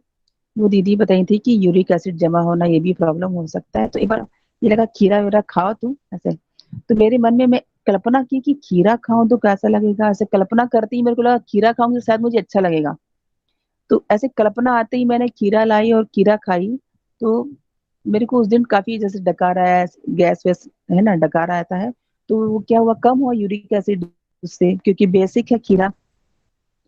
वो दीदी बताई थी कि यूरिक एसिड जमा होना ये भी प्रॉब्लम हो सकता है। तो एक बार ये लगा खीरा वीरा खाओ तुम ऐसे। तो मेरे मन में मैं कल्पना की कि खीरा खाऊं तो कैसा लगेगा, ऐसे कल्पना करती ही मेरे को लगा खीरा खाऊंगी तो शायद मुझे अच्छा लगेगा। तो ऐसे कल्पना आते ही मैंने खीरा लाई और खीरा खाई। तो मेरे को उस दिन काफी जैसे डकार आया, गैस वैस है ना, डकार आता है। तो वो क्या हुआ, कम हुआ यूरिक एसिड उससे, क्योंकि बेसिक है खीरा।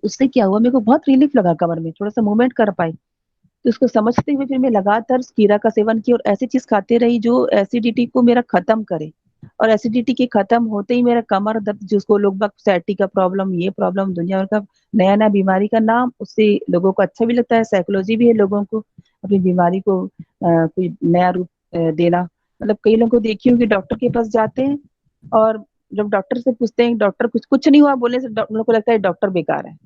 उससे क्या हुआ, मेरे को बहुत रिलीफ लगा, कमर में थोड़ा सा मूवमेंट कर पाई। तो उसको समझते हुए फिर मैं लगातार खीरा का सेवन किया और ऐसी चीज खाते रही जो एसिडिटी को मेरा खत्म करे। और एसिडिटी के खत्म होते ही मेरा कमर दर्द, जिसको लोग बाग सैटी का प्रॉब्लम, ये प्रॉब्लम, दुनिया भर का नया नया बीमारी का नाम, उससे लोगों को अच्छा भी लगता है, साइकोलॉजी भी है लोगों को अपनी बीमारी को कोई नया रूप देना। मतलब कई लोगों को देखी होगी डॉक्टर के पास जाते हैं, और जब डॉक्टर से पूछते हैं डॉक्टर कुछ कुछ नहीं हुआ बोलने से उन लोगों को लगता है डॉक्टर बेकार है।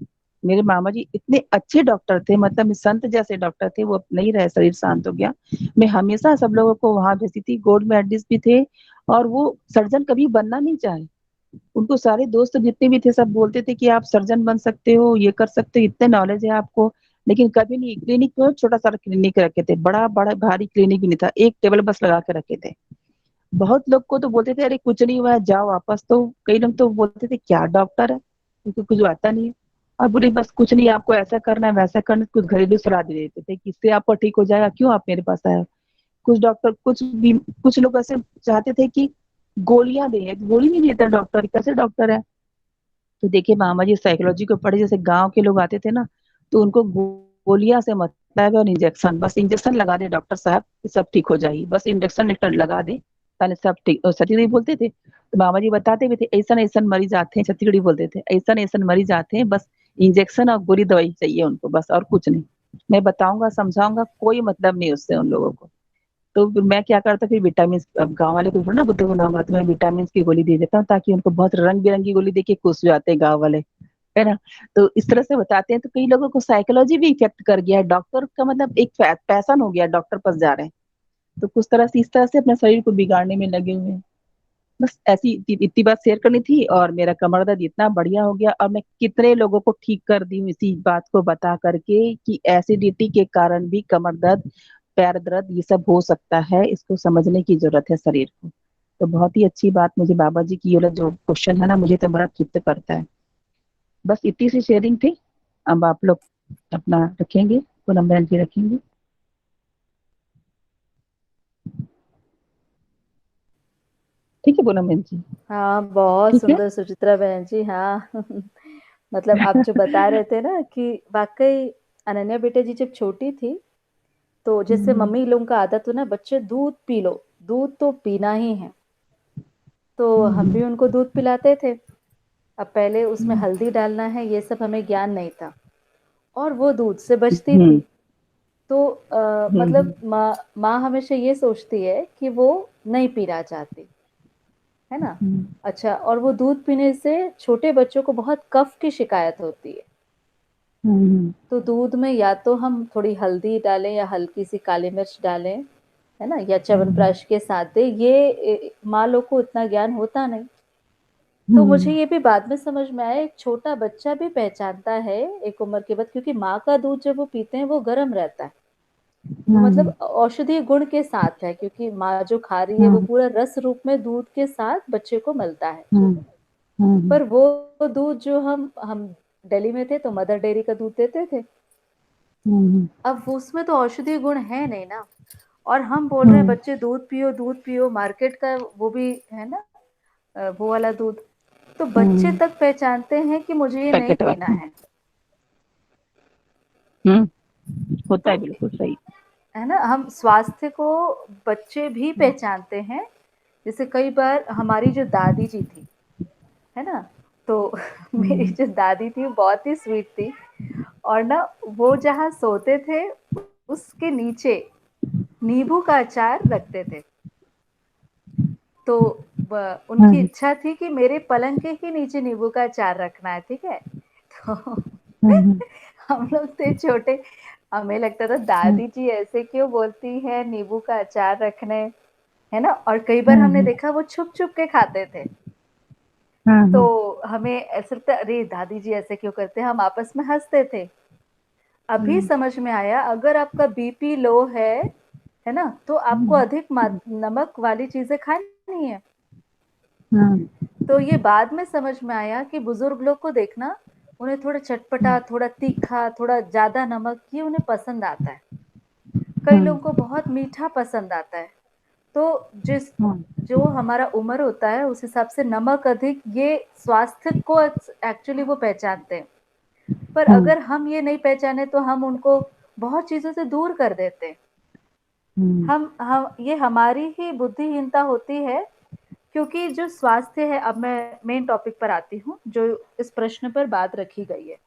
मेरे मामा जी इतने अच्छे डॉक्टर थे, मतलब संत जैसे डॉक्टर थे, वो अब नहीं रहे, शरीर शांत हो गया। मैं हमेशा सब लोगों को वहां भेजती थी, गोल्ड मेडलिस्ट भी थे। और वो सर्जन कभी बनना नहीं चाहे, उनको सारे दोस्त जितने भी थे सब बोलते थे कि आप सर्जन बन सकते हो, ये कर सकते हो, इतने नॉलेज है आपको। लेकिन कभी नहीं, क्लिनिक में छोटा सा क्लिनिक रखे थे, बड़ा बड़ा भारी क्लिनिक भी नहीं था, एक टेबल बस लगा के रखे थे। बहुत लोग को तो बोलते थे अरे कुछ नहीं हुआ है, जाओ वापस। तो कई लोग तो बोलते थे क्या डॉक्टर है, क्योंकि कुछ आता नहीं है। और बोले बस कुछ नहीं, आपको ऐसा करना है वैसा करना है, कुछ घरेलू सलाह दे देते थे कि इससे आपको ठीक हो जाएगा, क्यों आप मेरे पास आए हो। कुछ डॉक्टर कुछ भी, कुछ लोग ऐसे चाहते थे कि गोलियां दे, गोली नहीं देता डॉक्टर, कैसे डॉक्टर है। तो देखिए मामा जी साइकोलॉजी को पढ़े, जैसे गांव के लोग आते थे ना, तो उनको गोलियां से मतलब है और इंजेक्शन, बस इंजेक्शन लगा दे डॉक्टर साहब कि सब ठीक हो जाएगी, बस इंजेक्शन एक लगा दे ताले सब ठीक। और छत्तीसगढ़ी बोलते थे तो मामा जी बताते भी थे, ऐसा ऐसा मरीज आते हैं, छत्तीसगढ़ी बोलते थे, ऐसा ऐसा मरीज आते हैं, बस इंजेक्शन और गोली दवाई चाहिए उनको, बस और कुछ नहीं। मैं बताऊंगा समझाऊंगा, कोई मतलब नहीं उससे उन लोगों को। तो फिर मैं क्या करता, फिर विटामिन, अब गाँव वाले को ना बुद्ध को नाम आता, मैं विटामिन की गोली दे देता हूँ, ताकि उनको बहुत रंग बिरंगी गोली देके खुश हो जाते हैं गाँव वाले, है ना। तो इस तरह से बताते हैं, तो कई लोगों को साइकोलॉजी भी इफेक्ट कर गया है, डॉक्टर का मतलब एक पैशन हो गया, डॉक्टर पास जा रहे हैं। तो कुछ तरह से इस तरह से अपने शरीर को बिगाड़ने में लगे हुए हैं। बस ऐसी इतनी बात शेयर करनी थी, और मेरा कमर दर्द इतना बढ़िया हो गया, और मैं कितने लोगों को ठीक कर दी हूँ इसी बात को बता करके कि एसिडिटी के कारण भी कमर दर्द, पैर दर्द, ये सब हो सकता है, इसको समझने की जरूरत है शरीर को। तो बहुत ही अच्छी बात, मुझे बाबा जी की ये वाला जो क्वेश्चन है ना, मुझे तो बड़ा तृप्त करता है। बस इतनी सी शेयरिंग थी। अब आप लोग अपना रखेंगे, पूनम बहन जी रखेंगे। ठीक है पूनम बहन जी। हाँ, बहुत ठीक है। सुंदर सुचित्रा बहन जी, हाँ। मतलब आप जो बता रहे थे ना कि वाकई अनन्या बेटा जी जब छोटी थी, तो जैसे मम्मी लोगों का आदत हो ना, बच्चे दूध पी लो, दूध तो पीना ही है, तो हम भी उनको दूध पिलाते थे। अब पहले उसमें हल्दी डालना है, ये सब हमें ज्ञान नहीं था, और वो दूध से बचती थी। तो मतलब माँ हमेशा ये सोचती है कि वो नहीं पीना चाहती है ना। अच्छा, और वो दूध पीने से छोटे बच्चों को बहुत कफ की शिकायत होती है। तो दूध में या तो हम थोड़ी हल्दी डालें या हल्की सी काली मिर्च डालें, है ना, या च्यवनप्राश के साथ दे, ये माँ लोग को इतना ज्ञान होता नहीं। तो मुझे ये भी बाद में समझ में आया, एक छोटा बच्चा भी पहचानता है एक उम्र के बाद, क्योंकि माँ का दूध जब वो पीते हैं वो गर्म रहता है, तो मतलब औषधीय गुण के साथ है, क्योंकि माँ जो खा रही है वो पूरा रस रूप में दूध के साथ बच्चे को मिलता है। पर वो दूध जो हम दिल्ली में थे तो मदर डेयरी का दूध देते थे, अब उसमें तो औषधीय गुण है नहीं ना, और हम बोल रहे हैं बच्चे दूध पियो दूध पियो, मार्केट का वो भी है ना, वो वाला दूध, तो बच्चे तक पहचानते हैं कि मुझे ये नहीं पैकेट पीना वाला। है। होता है, तो बिल्कुल सही। है ना, हम स्वास्थ्य को बच्चे भी पहचानते हैं। जैसे कई बार हमारी जो दादी जी थी, है ना, तो मेरी जो दादी थी वो बहुत ही स्वीट थी, और ना वो जहाँ सोते थे उसके नीचे नींबू का अचार रखते थे। तो उनकी इच्छा थी कि मेरे पलंग के ही नीचे नींबू का अचार रखना है, ठीक है। तो हम लोग थे छोटे, हमें लगता था दादी जी ऐसे क्यों बोलती है नींबू का अचार रखने, है ना। और कई बार हमने देखा वो छुप छुप के खाते थे, तो हमें ऐसा लगता अरे दादी जी ऐसे क्यों करते हैं, हम आपस में हंसते थे। अभी समझ में आया अगर आपका बीपी लो है ना, तो आपको अधिक नमक वाली चीजें खानी है। तो ये बाद में समझ में आया कि बुजुर्ग लोग को देखना, उन्हें थोड़ा चटपटा, थोड़ा तीखा, थोड़ा ज्यादा नमक ये उन्हें पसंद आता है। कई लोगों को बहुत मीठा पसंद आता है। तो जो हमारा उम्र होता है उस हिसाब से नमक अधिक, ये स्वास्थ्य को एक्चुअली वो पहचानते हैं। पर अगर हम ये नहीं पहचाने तो हम उनको बहुत चीजों से दूर कर देते हैं। हम ये हमारी ही बुद्धिहीनता होती है, क्योंकि जो स्वास्थ्य है, अब मैं मेन टॉपिक पर आती हूँ जो इस प्रश्न पर बात रखी गई है।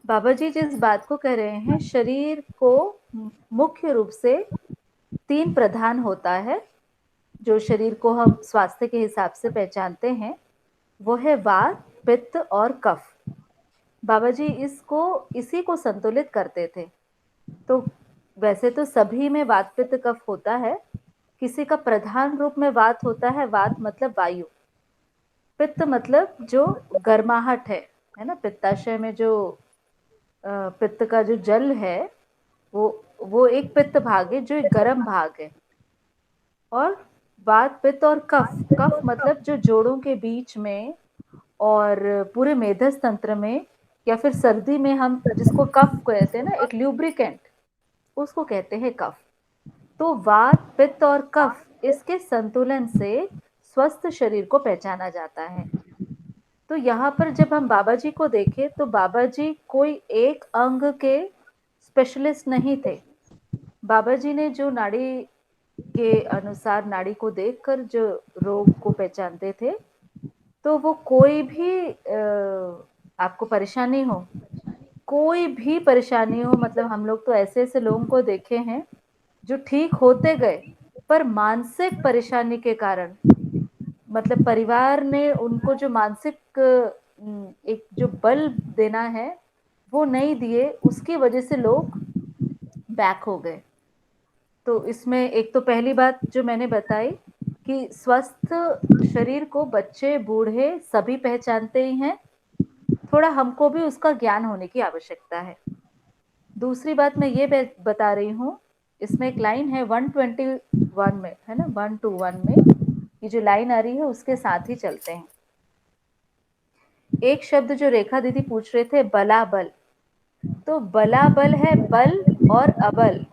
बाबा जी जिस बात को कह रहे हैं, शरीर को मुख्य रूप से 3 प्रधान होता है जो शरीर को हम स्वास्थ्य के हिसाब से पहचानते हैं, वो है वात, पित्त और कफ। बाबा जी इसी को संतुलित करते थे। तो वैसे तो सभी में वात पित्त कफ होता है, किसी का प्रधान रूप में वात होता है। वात मतलब वायु, पित्त मतलब जो गर्माहट है ना। पित्ताशय में जो पित्त का जो जल है वो एक पित्त भाग है जो एक गर्म भाग है। और वात, पित्त और कफ, कफ मतलब जो जोड़ों के बीच में और पूरे मेधस तंत्र में, या फिर सर्दी में हम जिसको कफ कहते हैं ना, एक ल्यूब्रिकेंट, उसको कहते हैं कफ। तो वात, पित्त और कफ, इसके संतुलन से स्वस्थ शरीर को पहचाना जाता है। तो यहाँ पर जब हम बाबा जी को देखें तो बाबा जी कोई एक अंग के स्पेशलिस्ट नहीं थे। बाबा जी ने जो नाड़ी के अनुसार, नाड़ी को देखकर जो रोग को पहचानते थे, तो वो कोई भी आपको परेशानी हो, कोई भी परेशानी हो, मतलब हम लोग तो ऐसे ऐसे लोगों को देखे हैं जो ठीक होते गए, पर मानसिक परेशानी के कारण, मतलब परिवार ने उनको जो मानसिक एक जो बल देना है वो नहीं दिए, उसकी वजह से लोग बैक हो गए। तो इसमें एक तो पहली बात जो मैंने बताई कि स्वस्थ शरीर को बच्चे, बूढ़े सभी पहचानते ही हैं, थोड़ा हमको भी उसका ज्ञान होने की आवश्यकता है। दूसरी बात मैं ये बता रही हूँ, इसमें एक लाइन है 121 में, है ना, 121 में ये जो लाइन आ रही है उसके साथ ही चलते हैं। एक शब्द जो रेखा दीदी पूछ रहे थे, बलाबल, तो बलाबल है बल और अबल।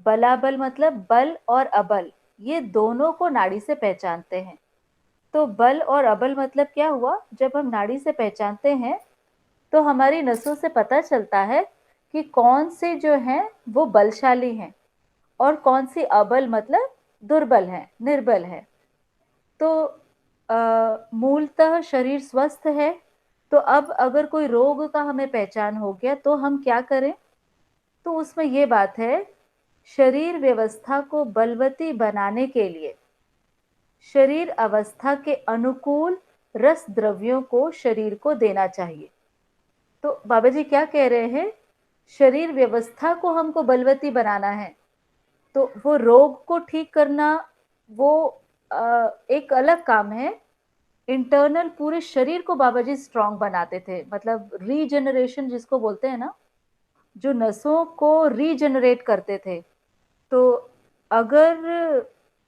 बलाबल मतलब बल और अबल, ये दोनों को नाड़ी से पहचानते हैं। तो बल और अबल मतलब क्या हुआ, जब हम नाड़ी से पहचानते हैं तो हमारी नसों से पता चलता है कि कौन से जो हैं वो बलशाली हैं और कौन सी अबल मतलब दुर्बल है, निर्बल है। तो मूलतः शरीर स्वस्थ है। तो अब अगर कोई रोग का हमें पहचान हो गया तो हम क्या करें, तो उसमें ये बात है, शरीर व्यवस्था को बलवती बनाने के लिए शरीर अवस्था के अनुकूल रस द्रव्यों को शरीर को देना चाहिए। तो बाबा जी क्या कह रहे हैं, शरीर व्यवस्था को हमको बलवती बनाना है, तो वो रोग को ठीक करना वो एक अलग काम है। इंटरनल पूरे शरीर को बाबा जी स्ट्रांग बनाते थे, मतलब रीजनरेशन जिसको बोलते हैं ना, जो नसों को रीजनरेट करते थे। तो अगर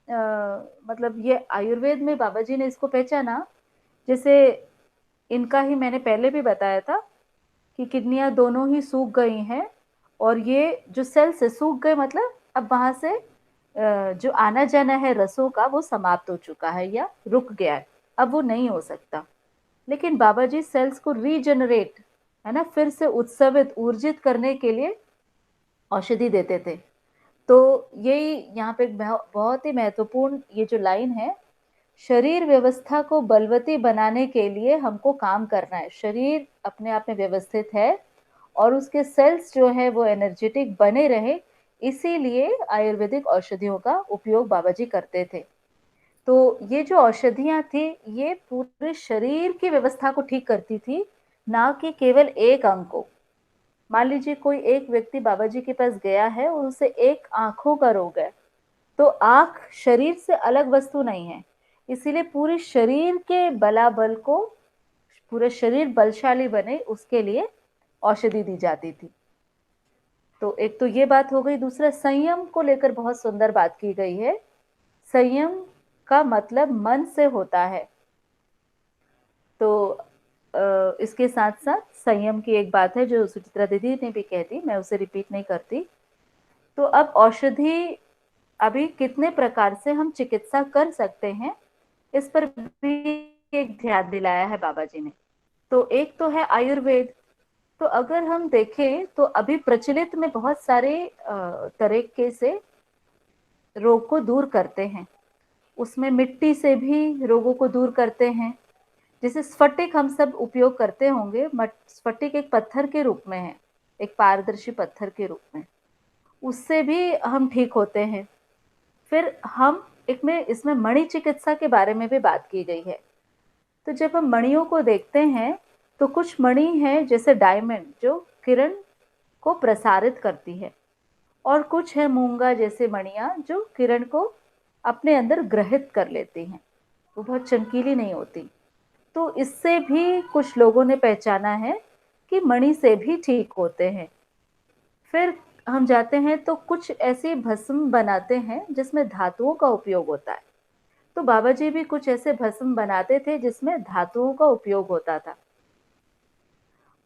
मतलब ये आयुर्वेद में बाबा जी ने इसको पहचाना, जैसे इनका ही मैंने पहले भी बताया था कि किडनियां दोनों ही सूख गई हैं, और ये जो सेल्स से सूख गए मतलब अब वहां से जो आना जाना है रसों का वो समाप्त हो चुका है या रुक गया है, अब वो नहीं हो सकता। लेकिन बाबा जी सेल्स को रीजनरेट, है ना, फिर से उत्सवित, ऊर्जित करने के लिए औषधि देते थे। तो यही यहाँ पे बहुत ही महत्वपूर्ण ये जो लाइन है, शरीर व्यवस्था को बलवती बनाने के लिए हमको काम करना है। शरीर अपने आप में व्यवस्थित है और उसके सेल्स जो है वो एनर्जेटिक बने रहे, इसीलिए आयुर्वेदिक औषधियों का उपयोग बाबा जी करते थे। तो ये जो औषधियां थी ये पूरे शरीर की व्यवस्था को ठीक करती थी, ना कि केवल एक अंग को। मान लीजिए कोई एक व्यक्ति बाबा जी के पास गया है और उसे एक आंखों का रोग है, तो आंख शरीर से अलग वस्तु नहीं है, इसीलिए पूरे शरीर के बलाबल को, पूरा शरीर बलशाली बने, उसके लिए औषधि दी जाती थी। तो एक तो ये बात हो गई। दूसरा, संयम को लेकर बहुत सुंदर बात की गई है। संयम का मतलब मन से होता है। तो इसके साथ साथ संयम की एक बात है जो सुचित्रा दीदी ने भी कह दी, मैं उसे रिपीट नहीं करती। तो अब औषधि अभी कितने प्रकार से हम चिकित्सा कर सकते हैं, इस पर भी एक ध्यान दिलाया है बाबा जी ने। तो एक तो है आयुर्वेद। तो अगर हम देखें तो अभी प्रचलित में बहुत सारे तरीके से रोग को दूर करते हैं। उसमें मिट्टी से भी रोगों को दूर करते हैं। जैसे स्फटिक हम सब उपयोग करते होंगे, स्फटिक एक पत्थर के रूप में है, एक पारदर्शी पत्थर के रूप में, उससे भी हम ठीक होते हैं। फिर हम इसमें मणि चिकित्सा के बारे में भी बात की गई है। तो जब हम मणियों को देखते हैं तो कुछ मणि हैं जैसे डायमंड जो किरण को प्रसारित करती है, और कुछ है मूंगा जैसे मणियां जो किरण को अपने अंदर ग्रहित कर लेती हैं, वो बहुत चमकीली नहीं होती। तो इससे भी कुछ लोगों ने पहचाना है कि मणि से भी ठीक होते हैं। फिर हम जाते हैं तो कुछ ऐसी भस्म बनाते हैं जिसमें धातुओं का उपयोग होता है। तो बाबा जी भी कुछ ऐसे भस्म बनाते थे जिसमें धातुओं का उपयोग होता था,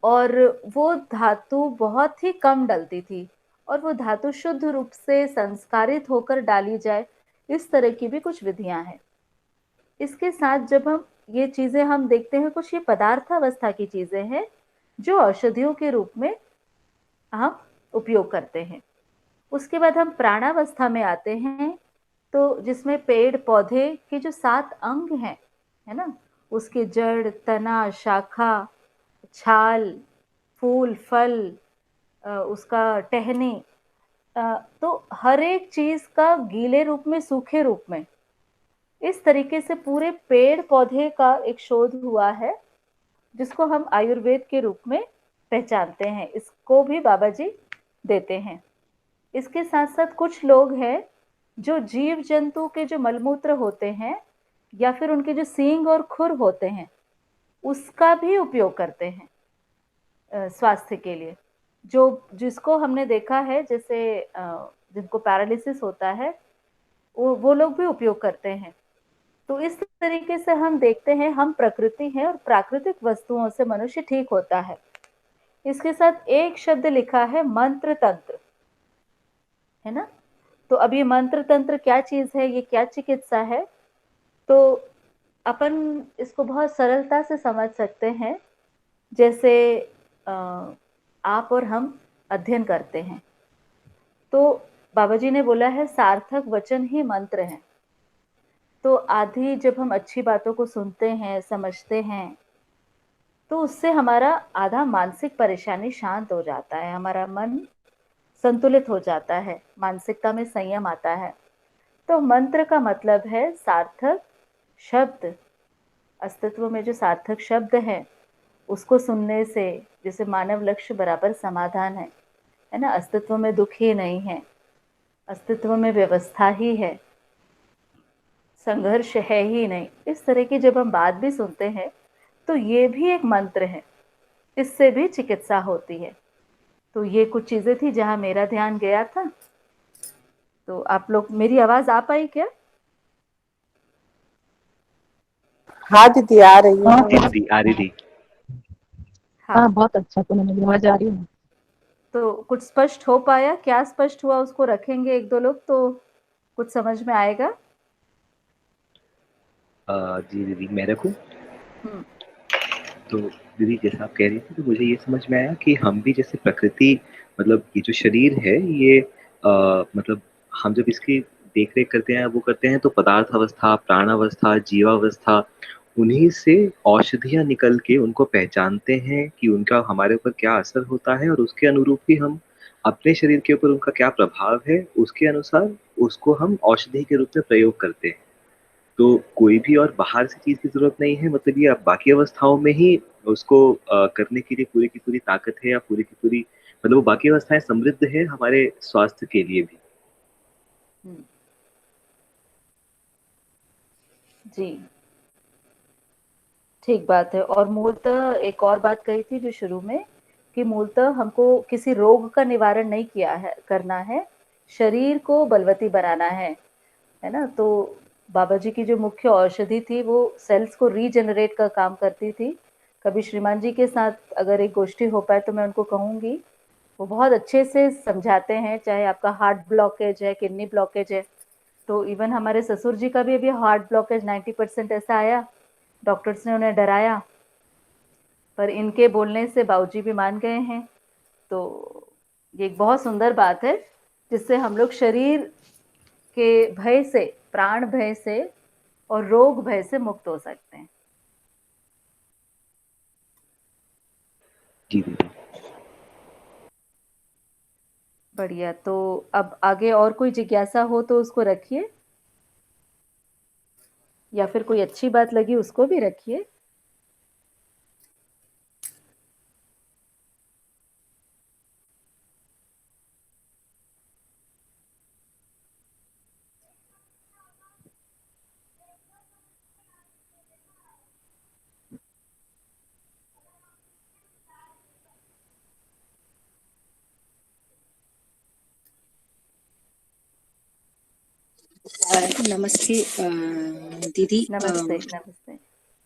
और वो धातु बहुत ही कम डलती थी, और वो धातु शुद्ध रूप से संस्कारित होकर डाली जाए, इस तरह की भी कुछ विधियां हैं। इसके साथ जब हम ये चीजें हम देखते हैं, कुछ ये पदार्थावस्था की चीजें हैं जो औषधियों के रूप में हम उपयोग करते हैं। उसके बाद हम प्राणावस्था में आते हैं, तो जिसमें पेड़ पौधे के जो 7 अंग हैं, है ना, उसके जड़, तना, शाखा, छाल, फूल, फल, उसका टहनी, तो हर एक चीज का गीले रूप में, सूखे रूप में, इस तरीके से पूरे पेड़ पौधे का एक शोध हुआ है जिसको हम आयुर्वेद के रूप में पहचानते हैं। इसको भी बाबा जी देते हैं। इसके साथ साथ कुछ लोग हैं जो जीव जंतु के जो मलमूत्र होते हैं या फिर उनके जो सींग और खुर होते हैं, उसका भी उपयोग करते हैं स्वास्थ्य के लिए। जिसको हमने देखा है, जैसे जिनको पैरालिसिस होता है, वो लोग भी उपयोग करते हैं। तो इस तरीके से हम देखते हैं, हम प्रकृति हैं और प्राकृतिक वस्तुओं से मनुष्य ठीक होता है। इसके साथ एक शब्द लिखा है मंत्र तंत्र, है ना। तो अब ये मंत्र तंत्र क्या चीज है, ये क्या चिकित्सा है, तो अपन इसको बहुत सरलता से समझ सकते हैं। जैसे आप और हम अध्ययन करते हैं, तो बाबा जी ने बोला है सार्थक वचन ही मंत्र हैं। तो आधी जब हम अच्छी बातों को सुनते हैं, समझते हैं, तो उससे हमारा आधा मानसिक परेशानी शांत हो जाता है, हमारा मन संतुलित हो जाता है, मानसिकता में संयम आता है। तो मंत्र का मतलब है सार्थक शब्द। अस्तित्व में जो सार्थक शब्द है उसको सुनने से, जैसे मानव लक्ष्य बराबर समाधान है ना, अस्तित्व में दुख ही नहीं है, अस्तित्व में व्यवस्था ही है, संघर्ष है ही नहीं, इस तरह की जब हम बात भी सुनते हैं तो ये भी एक मंत्र है, इससे भी चिकित्सा होती है। तो ये कुछ चीजें थी जहां मेरा ध्यान गया था। तो आप लोग, मेरी आवाज आ पाई क्या? हाँ दीदी आ रही है। जी दीदी आ रही थी। हाँ बहुत अच्छा, तो मैंने आवाज आ रही है। तो कुछ स्पष्ट हो पाया? क्या स्पष्ट हुआ उसको रखेंगे 1-2 लोग तो कुछ समझ में आएगा। जी दीदी मैं रखूं? तो दीदी जैसा आप कह रही थी, तो मुझे ये समझ में आया कि हम भी जैसे प्रकृति, मतलब ये जो शरीर है ये मतलब हम जब इसकी देख रेख करते हैं, वो करते हैं, तो पदार्थ अवस्था, प्राणावस्था, जीवावस्था, उन्हीं से औषधियाँ निकल के उनको पहचानते हैं कि उनका हमारे ऊपर क्या असर होता है, और उसके अनुरूप ही हम अपने शरीर के ऊपर उनका क्या प्रभाव है, उसके अनुसार उसको हम औषधि के रूप में प्रयोग करते हैं। तो कोई भी और बाहर से चीज की जरूरत नहीं है, मतलब ये बाकी अवस्थाओं में ही उसको करने के लिए पूरी की पूरी ताकत है, या पूरी की पूरी मतलब वो बाकी अवस्थाएं समृद्ध है हमारे स्वास्थ्य के लिए भी। जी, ठीक बात है। और मूलतः एक और बात कही थी जो शुरू में, कि मूलतः हमको किसी रोग का निवारण नहीं करना है, शरीर को बलवती बनाना है ना? तो बाबा जी की जो मुख्य औषधि थी वो सेल्स को रीजनरेट का काम करती थी। कभी श्रीमान जी के साथ अगर एक गोष्ठी हो पाए तो मैं उनको कहूँगी, वो बहुत अच्छे से समझाते हैं, चाहे आपका हार्ट ब्लॉकेज है, किडनी ब्लॉकेज है। तो इवन हमारे ससुर जी का भी अभी हार्ट ब्लॉकेज 90% ऐसा आया, डॉक्टर्स ने उन्हें डराया, पर इनके बोलने से बाबूजी भी मान गए हैं। तो ये एक बहुत सुंदर बात है, जिससे हम लोग शरीर के भय से, प्राण भय से और रोग भय से मुक्त हो सकते हैं। जी दीदी। बढ़िया। तो अब आगे और कोई जिज्ञासा हो तो उसको रखिए, या फिर कोई अच्छी बात लगी उसको भी रखिए। नमस्ते दीदी। नमस्ते, नमस्ते।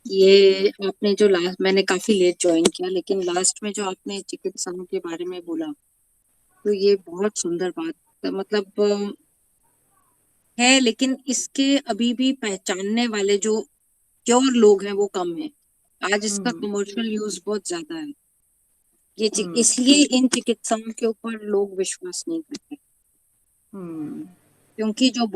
ये आपने जो लास्ट, मैंने काफी लेट ज्वाइन किया, लेकिन लास्ट में जो आपने चिकित्साओं के बारे में बोला, तो ये बहुत सुंदर बात, मतलब है, लेकिन इसके अभी भी पहचानने वाले जो प्योर लोग हैं वो कम है। आज इसका कमर्शियल यूज बहुत ज्यादा है। ये इसलिए इन चिकित्साओं के ऊपर लोग विश्वास नहीं करते, क्योंकि जो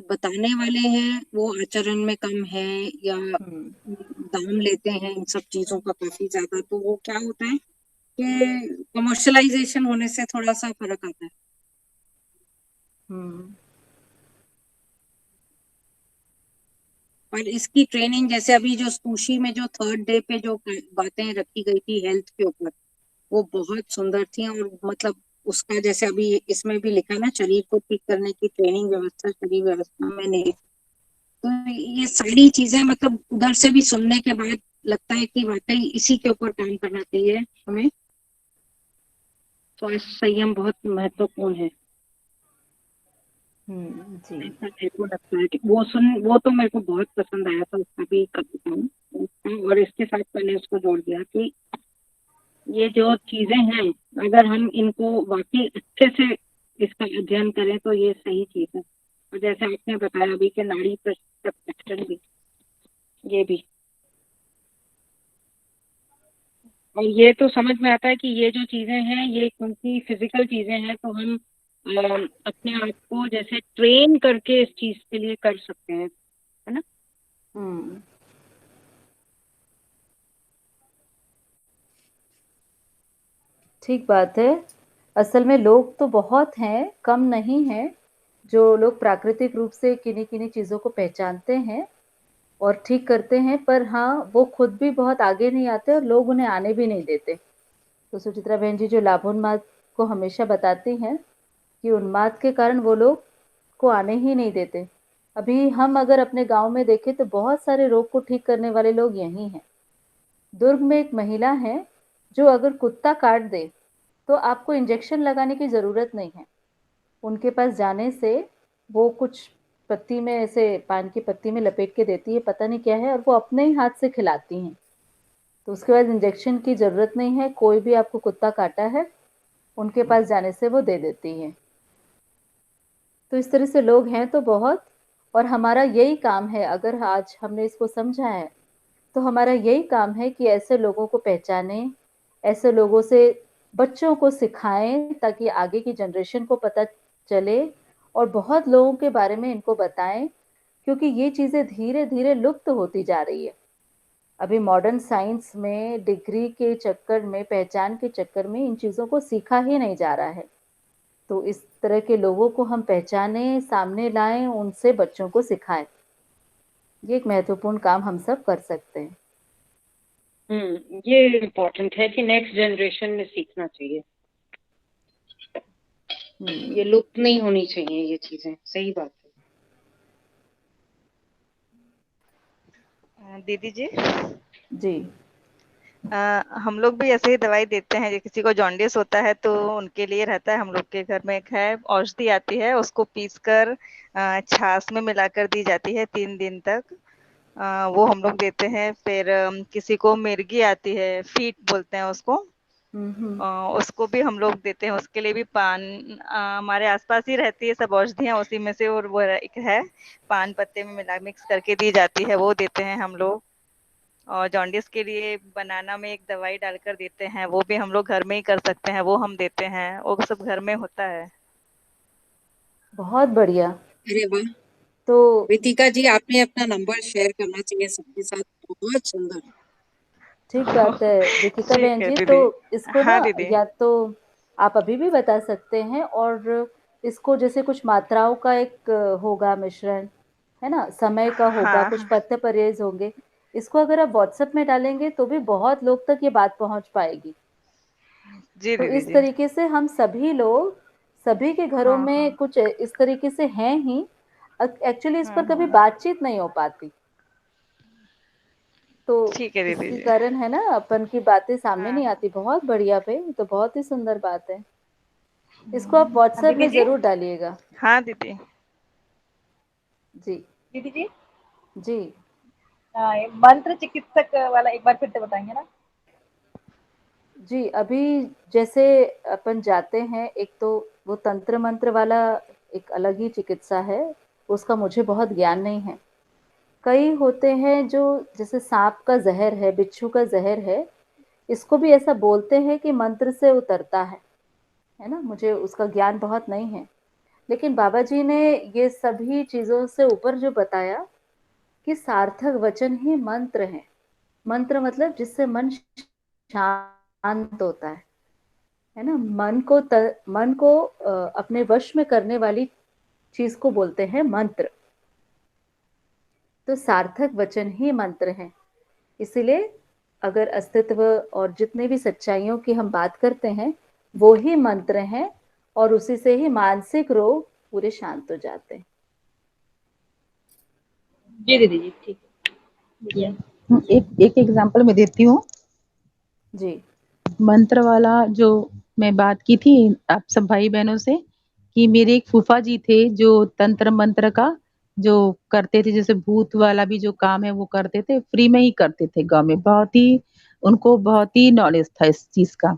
बताने वाले हैं वो आचरण में कम है, या दाम लेते हैं इन सब चीजों का काफी ज्यादा। तो वो क्या होता है कि कमर्शलाइजेशन होने से थोड़ा सा फर्क आता है। और इसकी ट्रेनिंग, जैसे अभी जो सुशी में जो 3rd डे पे जो बातें रखी गई थी हेल्थ के ऊपर, वो बहुत सुंदर थी। और मतलब उसका जैसे अभी इसमें भी लिखा ना, शरीर को ठीक करने की ट्रेनिंग व्यवस्था शरीर व्यवस्था में नहीं। तो ये सारी चीजें मतलब उधर से भी सुनने के बाद लगता है कि वाकई इसी के ऊपर काम करना चाहिए हमें। स्वास्थ्य संयम बहुत महत्वपूर्ण है। जी। ऐसा मेरे को लगता है कि वो तो मेरे को बहुत पसंद आया था, उसका भी कविता। और इसके साथ मैंने उसको जोड़ दिया कि ये जो चीजें हैं, अगर हम इनको वाकई अच्छे से इसका अध्ययन करें तो ये सही चीज है। और जैसे आपने बताया अभी कि नाड़ी प्रशिक्षण भी, ये भी, और ये तो समझ में आता है कि ये जो चीजें हैं ये क्योंकि फिजिकल चीजें हैं, तो हम अपने आप को जैसे ट्रेन करके इस चीज के लिए कर सकते हैं, है ना? ठीक बात है। असल में लोग तो बहुत हैं, कम नहीं हैं, जो लोग प्राकृतिक रूप से किन्हीं-किन्हीं चीज़ों को पहचानते हैं और ठीक करते हैं, पर हाँ, वो खुद भी बहुत आगे नहीं आते और लोग उन्हें आने भी नहीं देते। तो सुचित्रा बहन जी जो लाभोन्माद को हमेशा बताती हैं कि उन्माद के कारण वो लोग को आने ही नहीं देते। अभी हम अगर अपने गाँव में देखें तो बहुत सारे रोग को ठीक करने वाले लोग यहीं हैं। दुर्ग में एक महिला है, जो अगर कुत्ता काट दे, तो आपको इंजेक्शन लगाने की ज़रूरत नहीं है। उनके पास जाने से वो कुछ पत्ती में, ऐसे पान की पत्ती में लपेट के देती है, पता नहीं क्या है, और वो अपने ही हाथ से खिलाती हैं। तो उसके बाद इंजेक्शन की ज़रूरत नहीं है, कोई भी आपको कुत्ता काटा है, उनके पास जाने से वो दे देती हैं। तो इस तरह से लोग हैं तो बहुत, और हमारा यही काम है, अगर आज हमने इसको समझा है, तो हमारा यही काम है कि ऐसे लोगों को पहचानें, ऐसे लोगों से बच्चों को सिखाएं, ताकि आगे की जनरेशन को पता चले, और बहुत लोगों के बारे में इनको बताएं, क्योंकि ये चीज़ें धीरे-धीरे लुप्त होती जा रही है। अभी मॉडर्न साइंस में डिग्री के चक्कर में, पहचान के चक्कर में इन चीज़ों को सीखा ही नहीं जा रहा है। तो इस तरह के लोगों को हम पहचानें, सामने लाएं, उनसे बच्चों को सिखाएं। ये एक महत्वपूर्ण काम हम सब कर सकते हैं। ये इम्पोर्टेंट है कि नेक्स्ट जनरेशन ने सीखना चाहिए, ये लुप्त नहीं होनी चाहिए ये चीजें, सही बात है। दीदी जी, जी हम लोग भी ऐसे ही दवाई देते हैं। किसी को जॉन्डिस होता है तो उनके लिए रहता है, हम लोग के घर में एक है औषधि आती है, उसको पीसकर छाछ में मिलाकर दी जाती है 3 दिन तक। वो हम लोग देते हैं। फिर किसी को मिर्गी आती है, फीट बोलते हैं उसको, उसको भी हम लोग देते हैं। उसके लिए भी पान हमारे आसपास ही रहती है सब औषधियाँ, उसी में से, और वो एक है पान पत्ते में मिला मिक्स करके दी जाती है, वो देते हैं हम लोग। और जॉन्डिस के लिए बनाना में एक दवाई डालकर देते हैं, वो भी हम लोग घर में ही कर सकते हैं, वो हम देते हैं, वो सब घर में होता है। बहुत बढ़िया। अरे वाह, तो रितिका जी आपने अपना नंबर शेयर करना चाहिए सबके साथ, बहुत सुंदर। ठीक बात है रितिका ठीक बहन है जी। दीदी। तो इसको ना हाँ दीदी। या तो आप अभी भी बता सकते हैं, और इसको जैसे कुछ मात्राओं का एक होगा मिश्रण, है ना, समय का होगा, हाँ कुछ पथ्य परहेज होंगे। इसको अगर आप व्हाट्सएप में डालेंगे तो भी बहुत लोग तक ये बात पहुंच पाएगी। जी तो दीदी इस जी। तरीके से हम सभी लोग, सभी के घरों हाँ में हाँ कुछ इस तरीके से हैं ही। एक्चुअली इस पर कभी हाँ। बातचीत नहीं हो पाती, तो ठीक है दीदी इसके जी। कारण है ना अपन की बातें सामने हाँ नहीं आती। बहुत बढ़िया पे, तो बहुत ही सुंदर बात है। इसको आप व्हाट्सएप दीदी में जी। जरूर डालिएगा। हाँ दीदी। जी दीदी जी, जी ये मंत्र चिकित्सक वाला एक बार फिर से बताएंगे ना? जी। अभी जैसे अपन जाते हैं, एक तो वो तंत्र मंत्र वाला एक अलग ही चिकित्सा है, उसका मुझे बहुत ज्ञान नहीं है। कई होते हैं जो, जैसे सांप का जहर है, बिच्छू का जहर है, इसको भी ऐसा बोलते हैं कि मंत्र से उतरता है ना। मुझे उसका ज्ञान बहुत नहीं है, लेकिन बाबा जी ने ये सभी चीजों से ऊपर जो बताया कि सार्थक वचन ही मंत्र है। मंत्र मतलब जिससे मन शांत होता है ना। मन को अपने वश में करने वाली चीज को बोलते हैं मंत्र। तो सार्थक वचन ही मंत्र है। इसीलिए अगर अस्तित्व और जितने भी सच्चाइयों की हम बात करते हैं, वो ही मंत्र हैं, और उसी से ही मानसिक रोग पूरे शांत हो जाते हैं। जी दीदी जी, ठीक है। एक एक एग्जांपल मैं देती हूँ। जी मंत्र वाला जो मैं बात की थी आप सब भाई बहनों से, कि मेरे एक फूफा जी थे जो तंत्र मंत्र का जो करते थे, जैसे भूत वाला भी जो काम है वो करते थे, फ्री में ही करते थे गांव में। बहुत ही उनको बहुत ही नॉलेज था इस चीज का।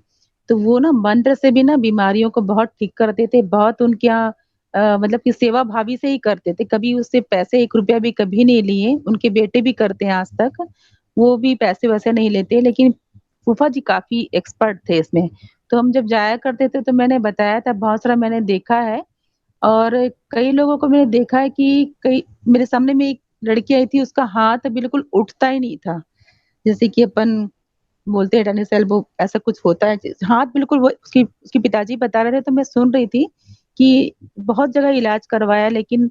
तो वो ना मंत्र से भी ना बीमारियों को बहुत ठीक करते थे। बहुत उनके यहाँ मतलब कि सेवा भावी से ही करते थे, कभी उससे पैसे 1 रुपया भी कभी नहीं लिए। उनके बेटे भी करते हैं आज तक, वो भी पैसे वैसे नहीं लेते, लेकिन फूफा जी काफी एक्सपर्ट थे इसमें। तो हम जब जाया करते थे तो मैंने बताया था, बहुत सारा मैंने देखा है। और कई लोगों को मैंने देखा है कि कई मेरे सामने में एक लड़की आई थी, उसका हाथ बिल्कुल उठता ही नहीं था। जैसे कि अपन बोलते हैं टेनिस एल्बो, ऐसा कुछ होता है। हाथ बिल्कुल वो उसकी उसके पिताजी बता रहे थे, तो मैं सुन रही थी कि बहुत जगह इलाज करवाया, लेकिन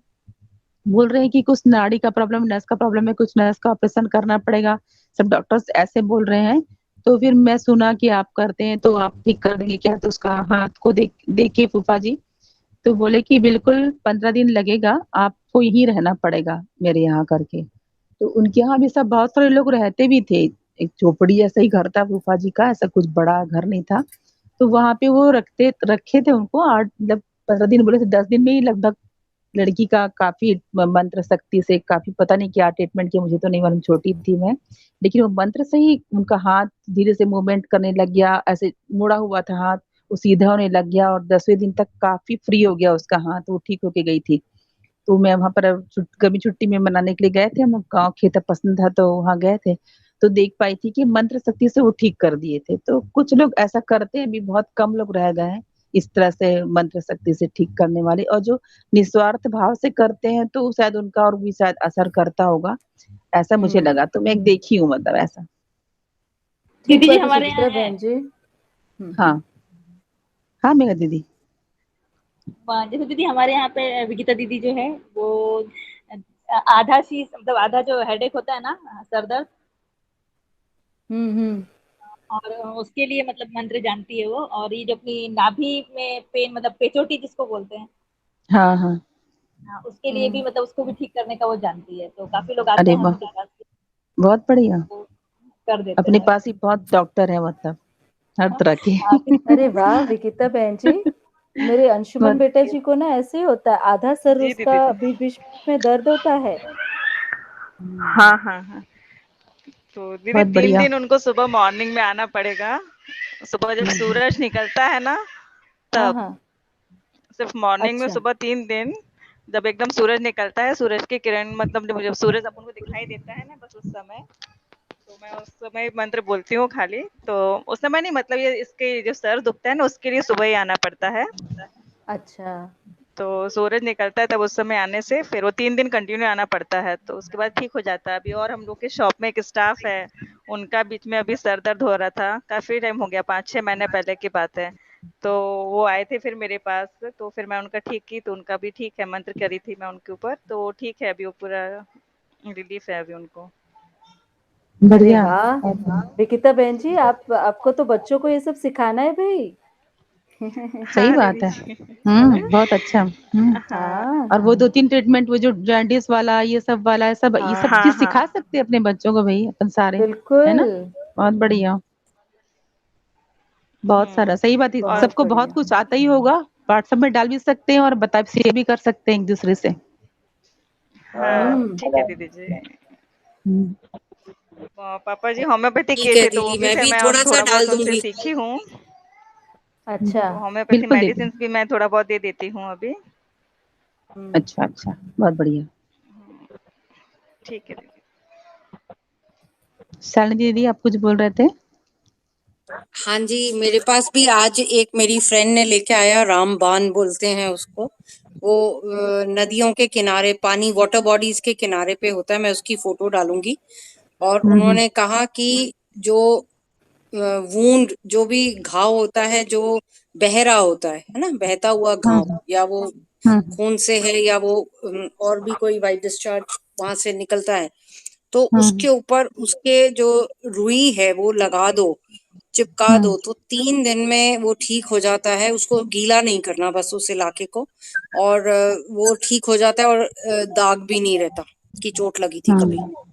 बोल रहे हैं कि कुछ नाड़ी का प्रॉब्लम, नस का प्रॉब्लम है, कुछ नस का ऑपरेशन करना पड़ेगा। सब डॉक्टर्स ऐसे बोल रहे हैं। तो फिर मैं सुना कि आप करते हैं तो आप ठीक कर देंगे क्या? तो उसका हाथ को देखे फूफा जी तो बोले कि बिल्कुल 15 दिन लगेगा, आपको यहीं रहना पड़ेगा मेरे यहाँ करके। तो उनके यहाँ भी सब बहुत सारे लोग रहते भी थे। एक झोपड़ी जैसा ही घर था फूफा जी का, ऐसा कुछ बड़ा घर नहीं था। तो वहां पे वो रखे थे उनको 8 मतलब 15 दिन बोले थे, 10 दिन में ही लगभग लड़की का काफी मंत्र शक्ति से काफी, पता नहीं क्या ट्रीटमेंट किया, मुझे तो नहीं मालूम, छोटी थी मैं। लेकिन वो मंत्र से ही उनका हाथ धीरे से मूवमेंट करने लग गया, ऐसे मुड़ा हुआ था हाथ, वो सीधा होने लग गया, और 10वें दिन तक काफी फ्री हो गया उसका हाथ, वो ठीक होके गई थी। तो मैं वहां पर गर्मी छुट्टी में मनाने के लिए गए थे, हम गाँव खेता पसंद था तो वहां गए थे। तो देख पाई थी कि मंत्र शक्ति से वो ठीक कर दिए थे। तो कुछ लोग ऐसा करते हैं, अभी बहुत कम लोग रह गए हैं इस तरह से मंत्र शक्ति से ठीक करने वाले। और जो निस्वार्थ भाव से करते हैं तो शायद उनका और भी शायद असर करता होगा, ऐसा मुझे लगा। तो मैं एक देखी हूँ मतलब ऐसा। ठीक दीदी जी बात है हमारे यहाँ सुचित्रा है, बहन जी। हाँ हाँ मेरा दीदी। जैसे दीदी हमारे यहाँ पे विजिता दीदी जो है वो आधा शीश, मतलब आधा जो हेडेक होता है ना, सर दर्द, हम्म। और उसके लिए मतलब मंत्र जानती है वो। और ये जो अपनी नाभि में पेन मतलब पेचोटी जिसको बोलते हैं, हाँ हाँ। हाँ, उसके लिए भी मतलब उसको भी ठीक करने का वो जानती है। तो काफी लोग आते अरे हैं वाह, उनके पास, बहुत बढ़िया। वो कर देते अपने हैं। पास ही बहुत डॉक्टर है, मतलब हर तरह के। अरे वाह विकिता बहन जी, मेरे अंशुमन बहुत बेटा जी को ना ऐसे ही होता है, आधा सर जी उसका दीदी। बीच बीच में दर्द होता है। हाँ हाँ हाँ। तो दीदी बहुत 3 बढ़िया। दिन उनको सुबह मॉर्निंग में आना पड़ेगा। सुबह जब सूरज निकलता है ना, हाँ तब हाँ। सिर्फ मॉर्निंग में अच्छा। सुबह 3 दिन, जब एकदम सूरज निकलता है, सूरज की किरण मतलब जब जब सूरज अपन को दिखाई देता है ना, बस उस समय, तो मैं उस समय मंत्र बोलती हूँ खाली। तो उस समय नहीं, मतलब ये इसके जो सर दुखता है ना, उसके लिए सुबह ही आना पड़ता है। अच्छा। तो सूरज निकलता है तब उस समय आने से फिर वो 3 दिन कंटिन्यू आना पड़ता है, तो उसके बाद ठीक हो जाता है। अभी और हम लोग के शॉप में एक स्टाफ है, उनका बीच में अभी सर दर्द हो रहा था, काफी टाइम हो गया, 5-6 महीने पहले की बात है। तो वो आए थे फिर मेरे पास, तो फिर मैं उनका ठीक की, तो उनका भी ठीक है, मंत्र करी थी मैं उनके ऊपर, तो ठीक है, अभी वो पूरा रिलीफ है अभी उनको। अरे बढ़िया। वाह विकिता बहन जी, आपको तो बच्चों को ये सब सिखाना है भाई। सही हाँ बात दीदी है। जी। बहुत अच्छा। हाँ हाँ और वो 2-3 ट्रीटमेंट, वो जो जॉन्डिस वाला, ये सब वाला, ये हाँ। सब हाँ चीज हाँ सिखा सकते हैं अपने बच्चों को भाई, अपन सारे, है बिल्कुल। ना। बहुत बढ़िया। बहुत सारा सही बात है, और बहुत सबको बहुत बढ़िया। कुछ आता ही होगा। व्हाट्सएप में डाल भी सकते हैं और बता शेयर भी कर सकते हैं एक दूसरे से। हाँ हम्म। ठीक है दीदी जी। हम्म, पापा जी होम्योपैथी ठीक किए है थे, तो वो दीदी, भी मैं फिर भी मैं थोड़ा सा थोड़ा डाल बहुत उनसे दूंगी। सीखी हूँ। अच्छा। तो होम्योपैथी बिल्कुल दीदी। मेडिसिन भी मैं थोड़ा बहुत दे देती हूँ अभी। हम्म। अच्छा अच्छा, बहुत बढ़िया। ठीक है दीदी। शालिनी दीदी, आप कुछ बोल रहे थे। हाँ जी, मेरे पास भी आज एक मेरी फ्रेंड ने लेके आया, रामबान बोलते हैं उसको। वो नदियों के किनारे, पानी वाटर बॉडीज के किनारे पे होता है, मैं उसकी फोटो डालूंगी। और हम्म। उन्होंने कहा कि जो वूंड, जो भी घाव होता है जो बह रहा होता है ना, बहता हुआ घाव, हम्म। या वो हम्म। खून से है या वो और भी कोई वाइट डिस्चार्ज वहां से निकलता है, तो हम्म। उसके ऊपर उसके जो रुई है वो लगा दो, चिपका हम्म। दो, तो 3 दिन में वो ठीक हो जाता है। उसको गीला नहीं करना बस उस इलाके को, और वो ठीक हो जाता है, और दाग भी नहीं रहता कि चोट लगी थी कभी। हम्म।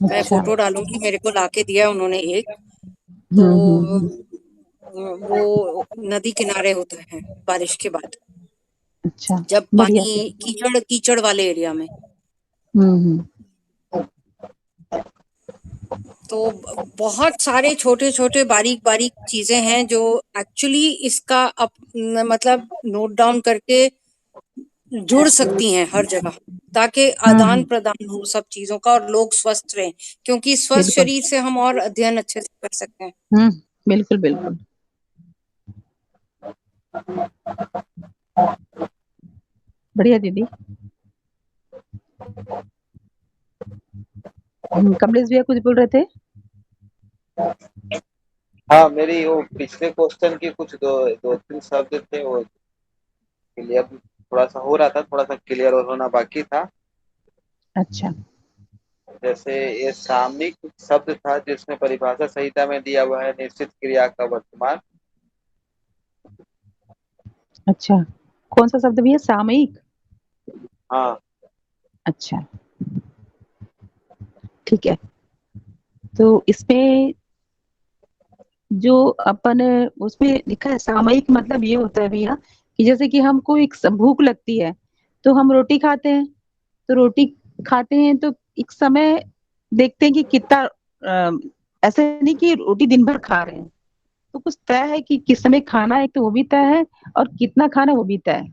मैं अच्छा। फोटो डालूंगी, मेरे को लाके दिया उन्होंने एक। तो वो नदी किनारे होता है बारिश के बाद, अच्छा, जब बढ़िया। पानी कीचड़ कीचड़ वाले एरिया में। हम्म। तो बहुत सारे छोटे छोटे बारीक बारीक चीजें हैं जो एक्चुअली इसका मतलब नोट डाउन करके जुड़ सकती हैं हर जगह, ताकि आदान हम्म। प्रदान हो सब चीजों का, और लोग स्वस्थ रहें, क्योंकि स्वस्थ बिल्कुल। शरीर से हम और अध्ययन अच्छे से कर सकते हैं। बिल्कुल बिल्कुल। बढ़िया दीदी। कमलेश भैया कुछ बोल रहे थे। हाँ, मेरी वो पिछले क्वेश्चन की कुछ दो दो तीन शब्द थे, वो क्लियर थोड़ा सा हो रहा था, थोड़ा सा क्लियर होना बाकी था। अच्छा। जैसे ये सामयिक शब्द था, जिसमें परिभाषा संहिता में दिया हुआ है निश्चित क्रिया का वर्तमान। अच्छा, कौन सा शब्द भैया, सामयिक। हाँ। अच्छा, ठीक है। तो इसमें जो अपन उसमें लिखा है सामयिक, मतलब ये होता है भैया कि जैसे कि हमको एक भूख लगती है, तो हम रोटी खाते हैं। तो रोटी खाते हैं तो एक समय देखते हैं कि कितना, ऐसे नहीं कि रोटी दिन भर खा रहे हैं। तो कुछ तय है कि किस समय खाना है, तो वो भी तय है, और कितना खाना वो भी तय है।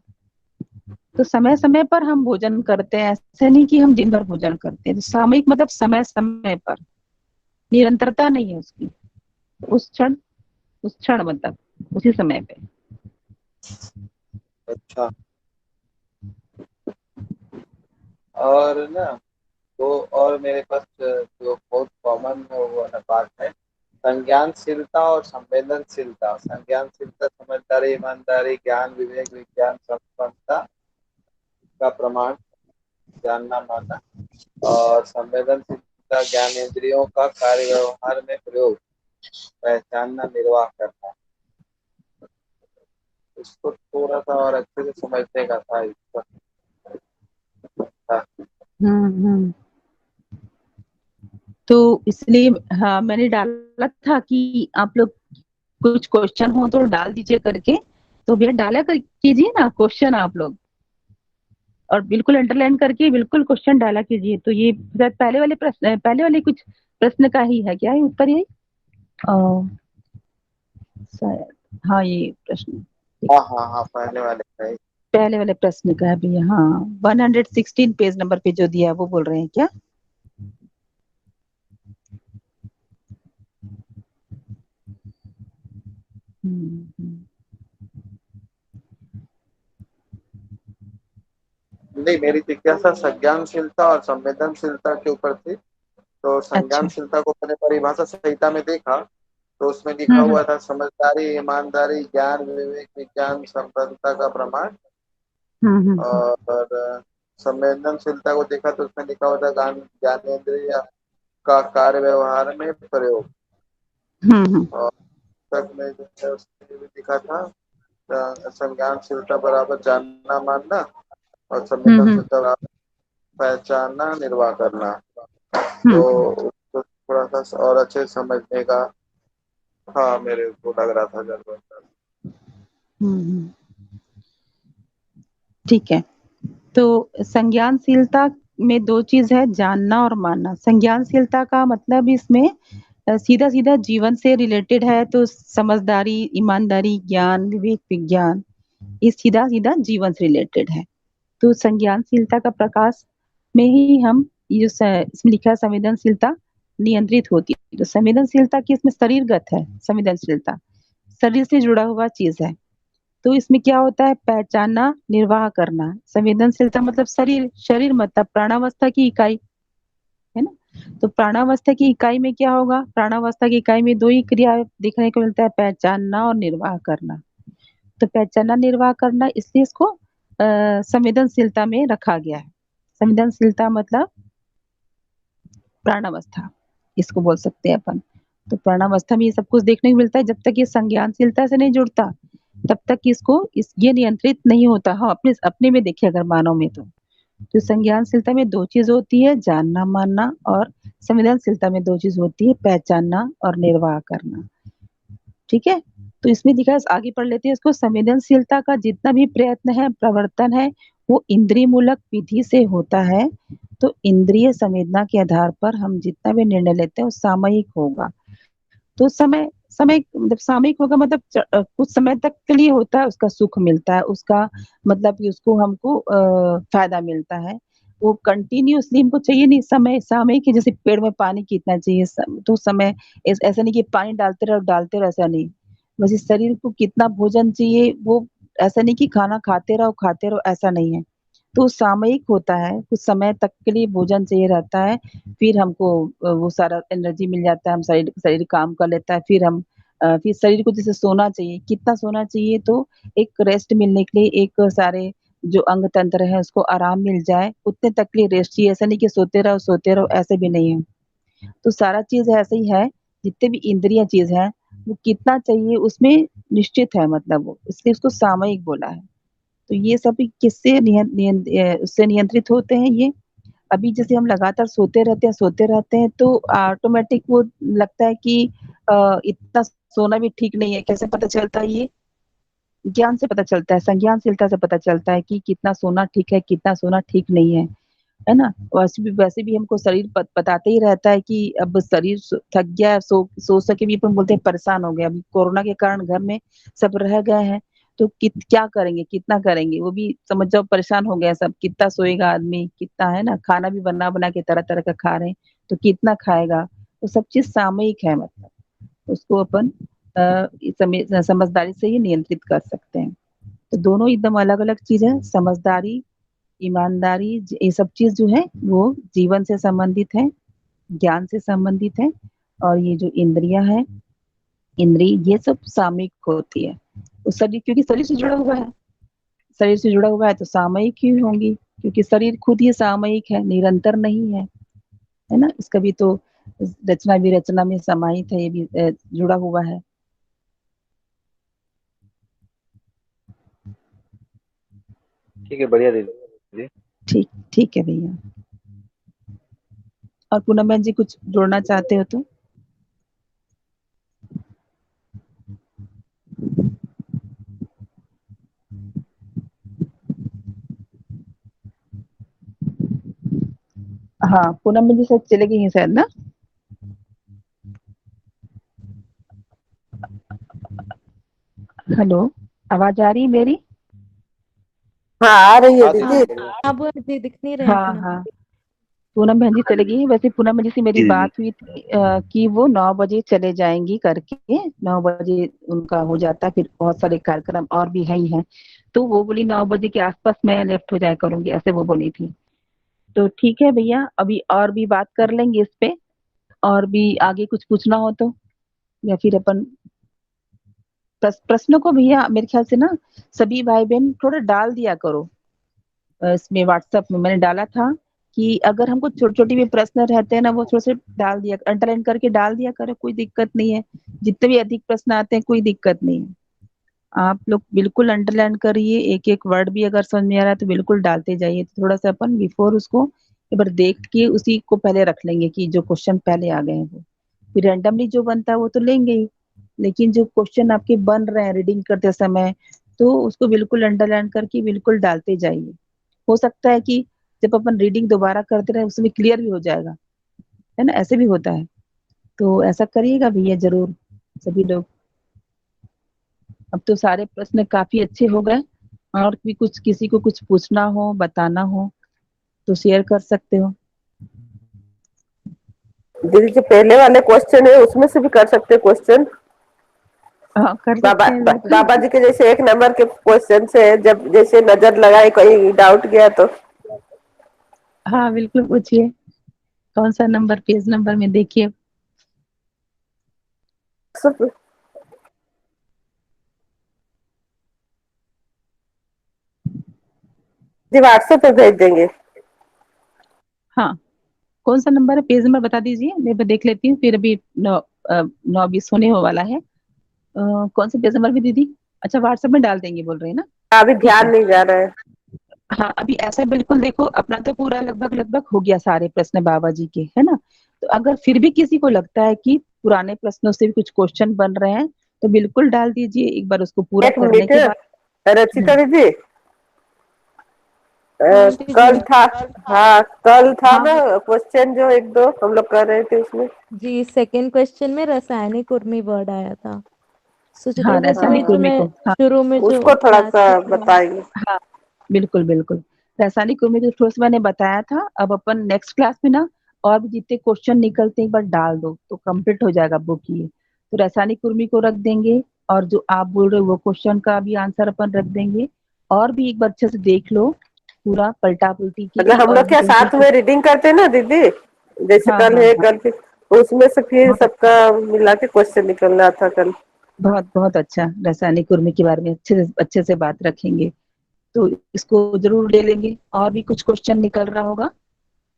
तो समय समय पर हम भोजन करते हैं, ऐसे नहीं कि हम दिन भर भोजन करते हैं। तो सामयिक मतलब समय समय पर, निरंतरता नहीं है उसकी। उस क्षण मतलब उसी समय पे। अच्छा। और ना, तो और मेरे पास जो बहुत कॉमन वो वाला बात है, संज्ञानशीलता और संवेदनशीलता। संज्ञानशीलता समझदारी, ईमानदारी, ज्ञान, विवेक, विज्ञान, संपन्नता का प्रमाण, जानना मानना। और संवेदनशीलता तथा ज्ञानेंद्रियों का कार्य व्यवहार में प्रयोग, पहचानना, निर्वाह करना। इसको थोड़ा सा और अच्छे से समझने का था इसका। हम्म। तो इसलिए हाँ मैंने डाला था कि आप लोग कुछ क्वेश्चन हो तो डाल दीजिए करके, तो भैया डाला कर कीजिए ना क्वेश्चन आप लोग, और बिल्कुल अंडरलाइन करके बिल्कुल क्वेश्चन डाला कीजिए। तो ये शायद पहले वाले कुछ प्रश्न का ही है क्या, ये उत्तर यही शायद। हाँ ये प्रश्न हाँ पहले वाले प्रश्न का है भैया। हाँ 116 पेज नंबर पे जो दिया है वो बोल रहे हैं क्या? नहीं, मेरी जिज्ञासा संज्ञानशीलता और संवेदनशीलता के ऊपर थी। तो संज्ञानशीलता को मैंने परिभाषा संहिता में देखा, तो उसमें लिखा हुआ था समझदारी, ईमानदारी, ज्ञान, विवेक, विज्ञान, संपन्नता का प्रमाण। और संवेदनशीलता को देखा तो उसमें लिखा हुआ था ज्ञानेंद्रिय का कार्य व्यवहार में प्रयोग। और तक में जो है उसमें भी लिखा था संज्ञानशीलता बराबर जानना मानना, और संवेदनशीलता बराबर पहचानना, निर्वाह करना। तो उसको थोड़ा सा और अच्छे समझने का हाँ मेरे को लग रहा था जरूरत। ठीक है। तो संज्ञानशीलता में दो चीज है, जानना और मानना। संज्ञानशीलता का मतलब इसमें सीधा सीधा जीवन से रिलेटेड है, तो समझदारी, ईमानदारी, ज्ञान, विवेक, विज्ञान, ये सीधा सीधा जीवन से रिलेटेड है। तो संज्ञानशीलता का प्रकाश में ही हम ये इसमें लिखा है संवेदनशीलता नियंत्रित होती है। तो संवेदनशीलता की इसमें शरीरगत है, संवेदनशीलता शरीर से जुड़ा हुआ चीज है। तो इसमें क्या होता है, पहचानना, निर्वाह करना। संवेदनशीलता मतलब शरीर मतलब प्राणावस्था की इकाई है ना। तो प्राणावस्था की इकाई में क्या होगा, प्राणावस्था की इकाई में दो ही क्रिया देखने को मिलता है, पहचानना और निर्वाह करना। तो पहचानना, निर्वाह करना, इसलिए इसको संवेदनशीलता में रखा गया है। संवेदनशीलता मतलब प्राणावस्था इसको बोल सकते हैं अपन। तो प्राणावस्था में ये सब कुछ देखने को मिलता है। जब तक ये संज्ञानशीलता से नहीं जुड़ता तब तक इसको ये नियंत्रित नहीं होता। हाँ अपने में देखे अगर मानव में तो संज्ञानशीलता में दो चीज होती है, जानना मानना, और संवेदनशीलता में दो चीज होती है, पहचानना और निर्वाह करना। ठीक है। तो इसमें दिखा, आगे पढ़ लेते हैं इसको। संवेदनशीलता का जितना भी प्रयत्न है, प्रवर्तन है, वो इंद्रिय मूलक विधि से होता है। तो इंद्रिय संवेदना के आधार पर हम जितना भी निर्णय लेते हैं वो सामयिक होगा। तो समय मतलब सामयिक होगा, मतलब कुछ समय तक के लिए होता है, उसका सुख मिलता है, उसका मतलब कि उसको हमको फायदा मिलता है। वो कंटिन्यूअसली हमको चाहिए नहीं। समय सामयिक है, जैसे पेड़ में पानी कितना चाहिए तो समय ऐसा नहीं कि पानी डालते रहो, ऐसा नहीं। वैसे शरीर को कितना भोजन चाहिए, वो ऐसा नहीं कि खाना खाते रहो, ऐसा नहीं है। तो सामयिक होता है, कुछ समय तक के लिए भोजन चाहिए रहता है, फिर हमको वो सारा एनर्जी मिल जाता है, हम शरीर काम कर लेता है। फिर शरीर को जैसे सोना चाहिए, कितना सोना चाहिए, तो एक रेस्ट मिलने के लिए, एक सारे जो अंग तंत्र है उसको आराम मिल जाए, उतने तक के लिए रेस्ट चाहिए। ऐसा नहीं कि सोते रहो, ऐसे भी नहीं है। तो सारा चीज ऐसे ही है, जितने भी इंद्रिय चीज है वो कितना चाहिए उसमें निश्चित है, मतलब वो, इसलिए उसको सामयिक बोला है। तो ये सभी किससे उससे नियंत्रित होते हैं ये। अभी जैसे हम लगातार सोते रहते हैं तो ऑटोमेटिक वो लगता है कि इतना सोना भी ठीक नहीं है। कैसे पता चलता है ये? ज्ञान से पता चलता है, संज्ञानशीलता से पता चलता है कि कितना सोना ठीक है, कितना सोना ठीक नहीं है ना। वैसे भी हमको शरीर बताते ही रहता है कि अब शरीर थक गया है, सो सके भी अपन बोलते हैं परेशान हो गया। अभी कोरोना के कारण घर में सब रह गए हैं, तो क्या करेंगे, कितना करेंगे, वो भी समझ जाओ परेशान हो गया सब। कितना सोएगा आदमी, कितना, है ना। खाना भी बना बना के तरह तरह का खा रहे हैं, तो कितना खाएगा। तो सब चीज सामयिक है, मतलब उसको अपन समझदारी से ही नियंत्रित कर सकते हैं। तो दोनों एकदम अलग अलग चीज है। समझदारी, ईमानदारी, ये सब चीज जो है वो जीवन से संबंधित है, ज्ञान से संबंधित है। और ये जो इंद्रियां है, ये सब सामयिक होती है। तो शरीर, क्योंकि शरीर से जुड़ा हुआ है, तो सामयिक ही होंगी, क्योंकि शरीर खुद ही सामयिक है, निरंतर नहीं है है ना, इसका भी तो रचना विरचना में समाहित है, ये भी जुड़ा हुआ है। ठीक है, बढ़िया दीदी। ठीक ठीक है भैया। और पूनम बहन जी कुछ जोड़ना चाहते हो तो? हाँ, पूनम बहन जी शायद चले गई हैं शायद ना। हेलो, आवाज आ रही है मेरी? हाँ, आ रही है दीदी। अब जी दिख नहीं रहे हाँ हाँ, पूनम बहन जी चले गई हैं। वैसे पूनम बहन जी से मेरी जी बात हुई थी कि वो 9 बजे चले जाएंगी करके, 9 बजे उनका हो जाता है, फिर बहुत सारे कार्यक्रम और भी है ही हैं, तो वो बोली 9 बजे के आसपास मैं लेफ्ट हो जाया करूंगी, ऐसे वो बोली थी। तो ठीक है भैया, अभी और भी बात कर लेंगे इस पे, और भी आगे कुछ पूछना हो तो, या फिर अपन प्रश्नों को भैया मेरे ख्याल से ना सभी भाई बहन थोड़ा डाल दिया करो। इसमें व्हाट्सएप में मैंने डाला था कि अगर हमको छोटे छोटे भी प्रश्न रहते हैं ना, वो थोड़े से डाल दिया, अंडरलाइन करके डाल दिया करो, कोई दिक्कत नहीं है। जितने भी अधिक प्रश्न आते हैं कोई दिक्कत नहीं है, आप लोग बिल्कुल अंडरलाइन करिए, एक एक वर्ड भी अगर समझ में आ रहा है तो बिल्कुल डालते जाइए। तो थोड़ा सा अपन बिफोर उसको एक बार देख के उसी को पहले रख लेंगे कि जो क्वेश्चन पहले आ गए हैं वो, फिर रैंडमली जो बनता है वो तो लेंगे ही, लेकिन जो क्वेश्चन आपके बन रहे हैं रीडिंग करते समय, तो उसको बिल्कुल अंडरलाइन करके बिल्कुल डालते जाइए। हो सकता है कि जब अपन रीडिंग दोबारा करते रहे उसमें क्लियर भी हो जाएगा, है ना, ऐसे भी होता है। तो ऐसा करिएगा भैया जरूर सभी लोग। अब तो सारे प्रश्न काफी अच्छे हो गए, और भी कुछ किसी को कुछ पूछना हो बताना हो तो शेयर कर सकते हो। दीदी जो पहले वाले क्वेश्चन है उसमें से भी कर सकते हैं क्वेश्चन। हाँ कर बाबा सकते हैं बिल्कुल। बाबा जी के जैसे 1 नंबर के क्वेश्चन से जब जैसे नजर लगाए कहीं डाउट गया तो। हाँ बिल्कुल पूछिए, कौन सा नंबर, पेज नंबर में देखिए। जी व्हाट्सएप पे भेज देंगे। हाँ, कौन सा नंबर है, पेज नंबर बता दीजिए, मैं भी देख लेती हूँ, फिर अभी 9:20 होने हो वाला है। कौन सा पेज नंबर भी दीदी? अच्छा, व्हाट्सएप में डाल देंगे बोल रहे हैं ना? अभी ठीक ध्यान है। नहीं जा रहा है। हाँ, अभी ऐसा बिल्कुल देखो, अपना तो पूरा लगभग लगभग हो गया सारे प्रश्न बाबा जी के, है ना। तो अगर फिर भी किसी को लगता है कि पुराने प्रश्नों से भी कुछ क्वेश्चन बन रहे हैं तो बिल्कुल डाल दीजिए, एक बार उसको पूरा 1 करने मिनट के बाद। रचिता दीदी, हाँ दीदी। कल था। हाँ कल था हाँ ना क्वेश्चन जो 1-2 हम लोग कर रहे थे उसमें। जी, सेकंड क्वेश्चन में रासायनिक उर्मी वर्ड आया था। सुचित्रा हाँ, दीदी वही रासायनिक जो उर्मी मैं को, हाँ शुरू में जो उसको थोड़ा क्लास सा के बताएंगे। हाँ बिल्कुल बिल्कुल। रासायनिक उर्मी तो थोड़ा सा मैंने बताया था, अब अपन नेक्स्ट क्लास में ना और भी जितने क्वेश्चन निकलते हैं एक बार डाल दो तो कंप्लीट हो जाएगा बुक ये। तो रासायनिक उर्मी को रख देंगे, और जो आप बोल रहे हो वो क्वेश्चन का भी आंसर अपन रख देंगे, और भी एक बार अच्छे से देख लो पूरा पलटा पुलटी के कि मतलब हम और लोग भी क्या कहीं साथ कहीं। में रीडिंग करते हैं ना दीदी, जैसे हाँ कल हाँ है हाँ, कल फिर उसमें से फिर बहुत सबका मिला के क्वेश्चन निकल रहा था कल। बहुत बहुत अच्छा, रासायनिक उर्मी के बारे में अच्छे से बात रखेंगे, तो इसको जरूर ले लेंगे। और भी कुछ क्वेश्चन निकल रहा होगा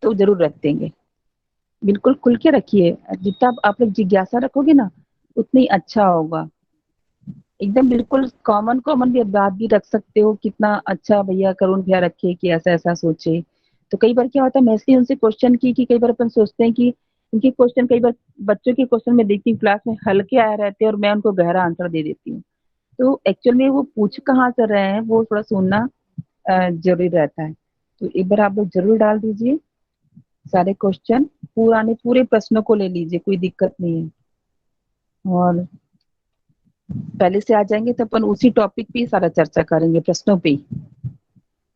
तो जरूर रख देंगे, बिल्कुल खुल के रखिए, जितना आप लोग जिज्ञासा रखोगे ना उतनी अच्छा होगा। एकदम बिल्कुल कॉमन कॉमन भी बात भी रख सकते हो, कितना अच्छा भैया करुण भैया रखे कि ऐसा ऐसा सोचे। तो कई बार क्या होता है, मैं इसलिए उनसे क्वेश्चन की कि कई बार अपन सोचते हैं कि उनके क्वेश्चन, कई बार बच्चों के क्वेश्चन में देखती हूँ क्लास में हल्के आए रहते हैं और मैं उनको गहरा आंसर दे देती हूँ। तो एक्चुअल में वो पूछ कहाँ से रहे हैं वो थोड़ा सुनना जरूरी रहता है। तो एक बार आप लोग जरूर डाल दीजिए सारे क्वेश्चन, पुराने पूरे प्रश्नों को ले लीजिए, कोई दिक्कत नहीं है। और पहले से आ जाएंगे तो अपन उसी टॉपिक पे ही सारा चर्चा करेंगे, प्रश्नों पे ही,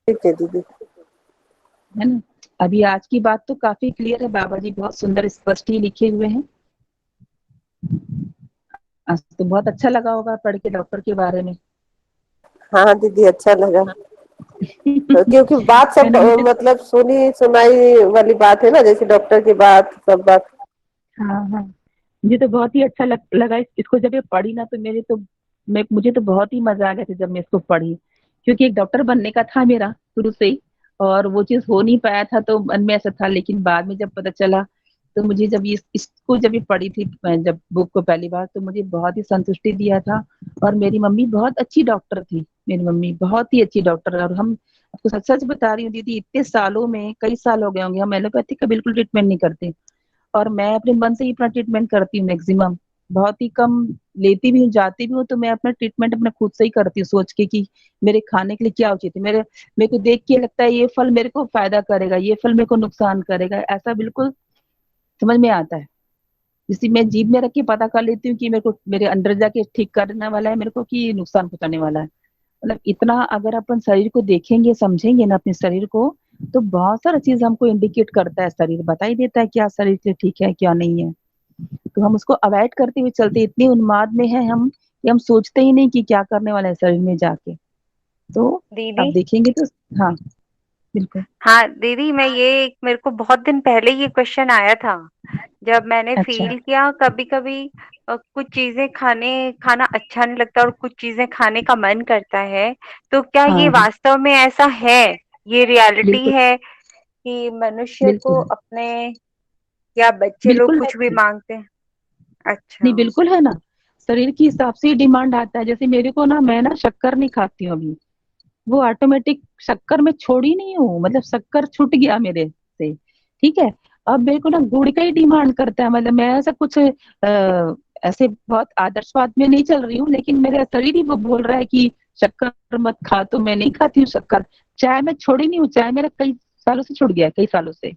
ठीक है दीदी। है ना। अभी आज की बात तो काफी क्लियर है, बाबा जी बहुत सुंदर स्पष्ट ही लिखे हुए हैं। आज तो बहुत अच्छा लगा होगा पढ़ के डॉक्टर के बारे में। हाँ दीदी अच्छा लगा, क्योंकि बात है सब ना, मुझे मतलब सुनी सुनाई वाली बात है ना, जैसे डॉक्टर की बात सब बात। हाँ हाँ, मुझे तो बहुत ही अच्छा लगा इसको जब ये पढ़ी ना, तो मुझे तो बहुत ही मजा आ गया था जब मैं इसको पढ़ी, क्योंकि एक डॉक्टर बनने का था मेरा शुरू से ही, और वो चीज हो नहीं पाया था तो मन में ऐसा था, लेकिन बाद में जब पता चला तो मुझे जब इसको जब ये पढ़ी थी जब बुक को पहली बार, तो मुझे बहुत ही संतुष्टि दिया था। और मेरी मम्मी बहुत अच्छी डॉक्टर थी, मेरी मम्मी बहुत ही अच्छी डॉक्टर। और हम आपको सच सच बता रही हूँ दीदी, इतने सालों में कई साल हो गए होंगे, हम एलोपैथी का बिल्कुल ट्रीटमेंट नहीं करते। और मैं अपने मन से ही अपना ट्रीटमेंट करती हूँ मैक्सिमम, बहुत ही कम लेती भी हूँ, जाती भी हूँ, तो मैं अपना ट्रीटमेंट अपने खुद से ही करती हूँ, सोच के कि मेरे खाने के लिए क्या उचित है। मेरे को देख के लगता है ये फल मेरे को फायदा करेगा, ये फल मेरे को नुकसान करेगा, ऐसा बिल्कुल समझ में आता है। जिससे मैं जीभ में रख के पता कर लेती हूँ कि मेरे को मेरे अंदर जाके ठीक करने वाला है मेरे को, कि नुकसान पहुंचाने वाला है। मतलब इतना अगर अपन शरीर को देखेंगे, समझेंगे ना अपने शरीर को, तो बहुत सारा चीज हमको इंडिकेट करता है, शरीर बता ही देता है क्या शरीर से ठीक है क्या नहीं है। तो हम उसको अवॉइड करते हुए चलते, इतने उन्माद में है हम कि हम सोचते ही नहीं कि क्या करने वाला है शरीर में जाके। तो दीदी आप देखेंगे तो हाँ बिल्कुल। हाँ दीदी, मैं ये मेरे को बहुत दिन पहले ये क्वेश्चन आया था, जब मैंने अच्छा फील किया कभी कभी कुछ चीजें खाना अच्छा नहीं लगता और कुछ चीजें खाने का मन करता है, तो क्या हाँ ये हाँ वास्तव में ऐसा है? ये रियलिटी बिल्कुल है कि मनुष्य को बिल्कुल अपने या बच्चे लोग बिल्कुल है कुछ भी दीदी। मांगते हैं? अच्छा। नहीं बिल्कुल है ना, शरीर के हिसाब से ही डिमांड आता है। जैसे मेरे को ना, मैं ना शक्कर नहीं खाती हूँ अभी, वो ऑटोमेटिक शक्कर में छोड़ी नहीं हूँ, मतलब शक्कर छूट गया मेरे से, ठीक है। अब मेरे को ना गुड़ का ही डिमांड करता है, मतलब मैं ऐसा कुछ ऐसे बहुत आदर्शवाद में नहीं चल रही हूँ, लेकिन मेरा शरीर ही वो बोल रहा है कि शक्कर मत खा, तो मैं नहीं खाती हूँ शक्कर। चाय मैं छोड़ी नहीं हूँ, चाय मेरा कई सालों से छूट गया, कई सालों से।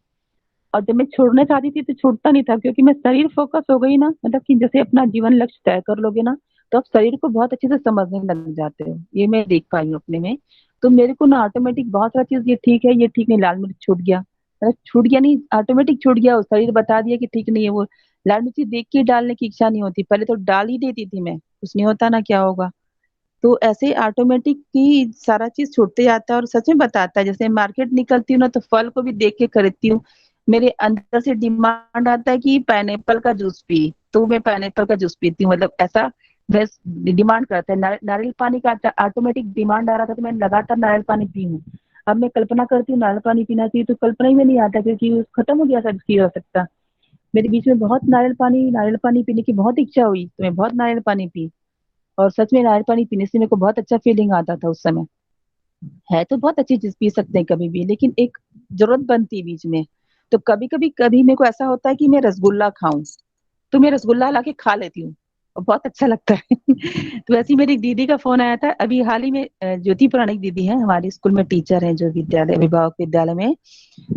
और जब मैं छोड़ना चाहती थी तो छूटता नहीं था, क्योंकि मैं शरीर फोकस हो गई ना, मतलब कि जैसे अपना जीवन लक्ष्य तय कर लोगे ना, तो आप शरीर को बहुत अच्छे से समझने लग जाते हो। ये मैं देख पाई हूँ अपने में। तो मेरे को ना ऑटोमेटिक बहुत सारी चीज, ये ठीक है ये ठीक नहीं, लाल मिर्च छूट गया, मतलब छूट गया नहीं, ऑटोमेटिक छूट गया, वो शरीर बता दिया कि ठीक नहीं है। वो लाल मिर्ची देख के डालने की इच्छा नहीं होती, पहले तो डाल ही देती थी मैं, कुछ नहीं होता ना, क्या होगा। तो ऐसे ऑटोमेटिक ही सारा चीज छूटते जाता है, और सच में बताता है। जैसे मार्केट निकलती हूँ ना, तो फल को भी देख के खरीदती हूँ। मेरे अंदर से डिमांड आता है कि पाइनएप्पल का जूस पी, तो मैं पाइनएप्पल का जूस पीती हूँ, मतलब ऐसा बस डिमांड करता है। नारियल पानी का ऑटोमेटिक डिमांड आ रहा था, तो मैं लगातार नारियल पानी पी हूँ। अब मैं कल्पना करती हूँ नारियल पानी पीना चाहिए, तो कल्पना ही में नहीं आता, क्योंकि खत्म हो गया सब की हो सकता। मेरे बीच में बहुत नारियल पानी पीने की बहुत इच्छा हुई, तो मैं बहुत नारियल पानी पी। और सच में नारियल पानी पीने से मेरे को बहुत अच्छा फीलिंग आता था उस समय। है तो बहुत अच्छी चीज, पी सकते हैं कभी भी, लेकिन एक जरूरत बनती है बीच में। तो कभी मेरे को ऐसा होता है कि मैं रसगुल्ला खाऊं, तो मैं रसगुल्ला लाके खा लेती हूँ, और बहुत अच्छा लगता है। तो वैसे ही मेरी दीदी का फोन आया था अभी हाल ही में, ज्योति पुराणिक दीदी है, हमारे स्कूल में टीचर है, जो विद्यालय अभिभावक विद्यालय में।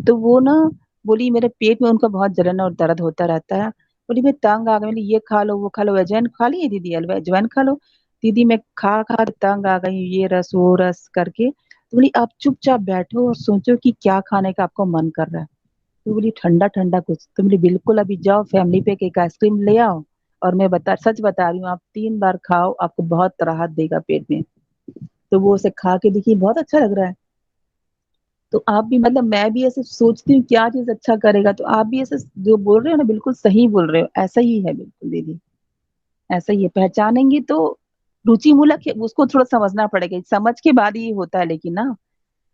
तो वो ना बोली, मेरे पेट में उनका बहुत जलन और दर्द होता रहता है, बोली मैं तंग आ गई। बोली ये खा लो वो खा लो, अजवाइन खा ली है दीदी, अलवा अजवाइन खा लो। दीदी मैं खा खा के तंग आ गई, ये रस वो रस करके। तो बोली आप चुपचाप बैठो और सोचो कि क्या खाने का आपको मन कर रहा है। तो बोली ठंडा ठंडा कुछ। तो बोली बिल्कुल, अभी जाओ फैमिली पैक एक आइसक्रीम ले आओ, और मैं सच बता रही हूँ, आप 3 बार खाओ, आपको बहुत राहत देगा पेट में। तो वो उसे खा के देखिए, बहुत अच्छा लग रहा है। तो आप भी, मतलब मैं भी ऐसे सोचती हूँ क्या चीज अच्छा करेगा, तो आप भी ऐसे जो बोल रहे हो ना, बिल्कुल सही बोल रहे हो, ऐसा ही है बिल्कुल दीदी, ऐसा ही है। पहचानेंगे तो रुचि मूलक है, उसको थोड़ा समझना पड़ेगा, समझ के बाद ही होता है लेकिन ना।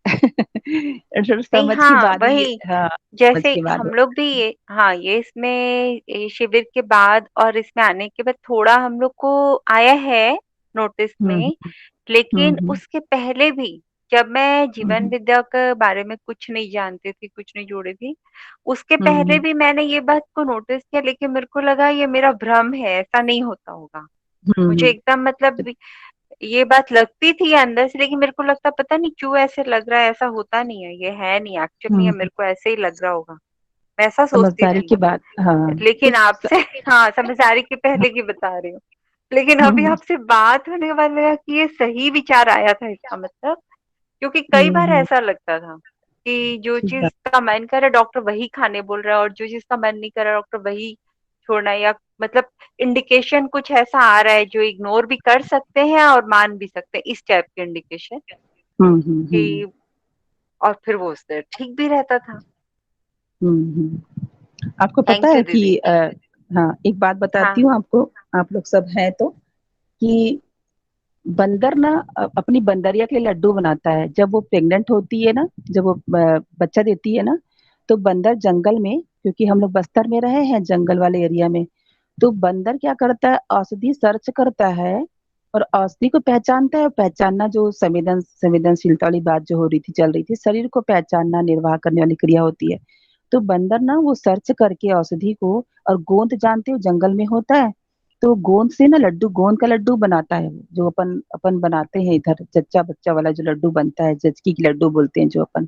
नहीं, समझ के हाँ बाद ही, वही, हाँ समझ जैसे के बाद हम लोग भी ये, हाँ ये इसमें ये शिविर के बाद और इसमें आने के बाद थोड़ा हम लोग को आया है नोटिस हम्म में, लेकिन हम्म उसके पहले भी जब मैं जीवन हम्म विद्या के बारे में कुछ नहीं जानती थी, कुछ नहीं जोड़ी थी, उसके पहले हम्म भी मैंने ये बात को नोटिस किया, लेकिन मेरे को लगा ये मेरा भ्रम है, ऐसा नहीं होता होगा। मुझे हम्म एकदम मतलब ये बात लगती थी अंदर से, लेकिन मेरे को लगता पता नहीं क्यों ऐसे लग रहा है, ऐसा होता नहीं है, ये है नहीं, एक्चुअल नहीं है, हम्म मेरे को ऐसे ही लग रहा होगा, मैं ऐसा सोचती समझदारी थी। की बात, हाँ। तो लेकिन आपसे हाँ, समझदारी के पहले की बता रही हूँ, लेकिन अभी हम्म आपसे बात होने के बाद लगा कि ये सही विचार आया था इसका मतलब, क्योंकि कई बार हम्म, ऐसा लगता था कि जो ठीक चीज बात। का मन करे डॉक्टर वही खाने बोल रहा है, और जो चीज का मन नहीं कर रहा डॉक्टर वही छोड़ना है, या मतलब इंडिकेशन कुछ ऐसा आ रहा है जो इग्नोर भी कर सकते हैं और मान भी सकते हैं, इस टाइप के इंडिकेशन हम्म। कि, और फिर वो उससे ठीक भी रहता था। आपको पता थैंक यू है दीदी। कि हाँ एक बात बताती हाँ। हूँ आपको, आप लोग सब हैं तो, कि बंदर ना अपनी बंदरिया के लिए लड्डू बनाता है। जब वो प्रेग्नेंट होती है ना, जब वो बच्चा देती है ना, तो बंदर जंगल में क्योंकि हम लोग बस्तर में रहे हैं जंगल वाले एरिया में। तो बंदर क्या करता है, औषधि सर्च करता है और औषधि को पहचानता है। पहचानना जो संवेदनशीलता वाली बात जो हो रही थी, चल रही थी, शरीर को पहचानना निर्वाह करने वाली क्रिया होती है। तो बंदर ना वो सर्च करके औषधि को, और गोंद जानते हो जंगल में होता है, तो गोंद से ना लड्डू, गोंद का लड्डू बनाता है वो, जो अपन अपन बनाते हैं इधर, जच्चा बच्चा वाला जो लड्डू बनता है, जचकी की लड्डू बोलते हैं जो अपन।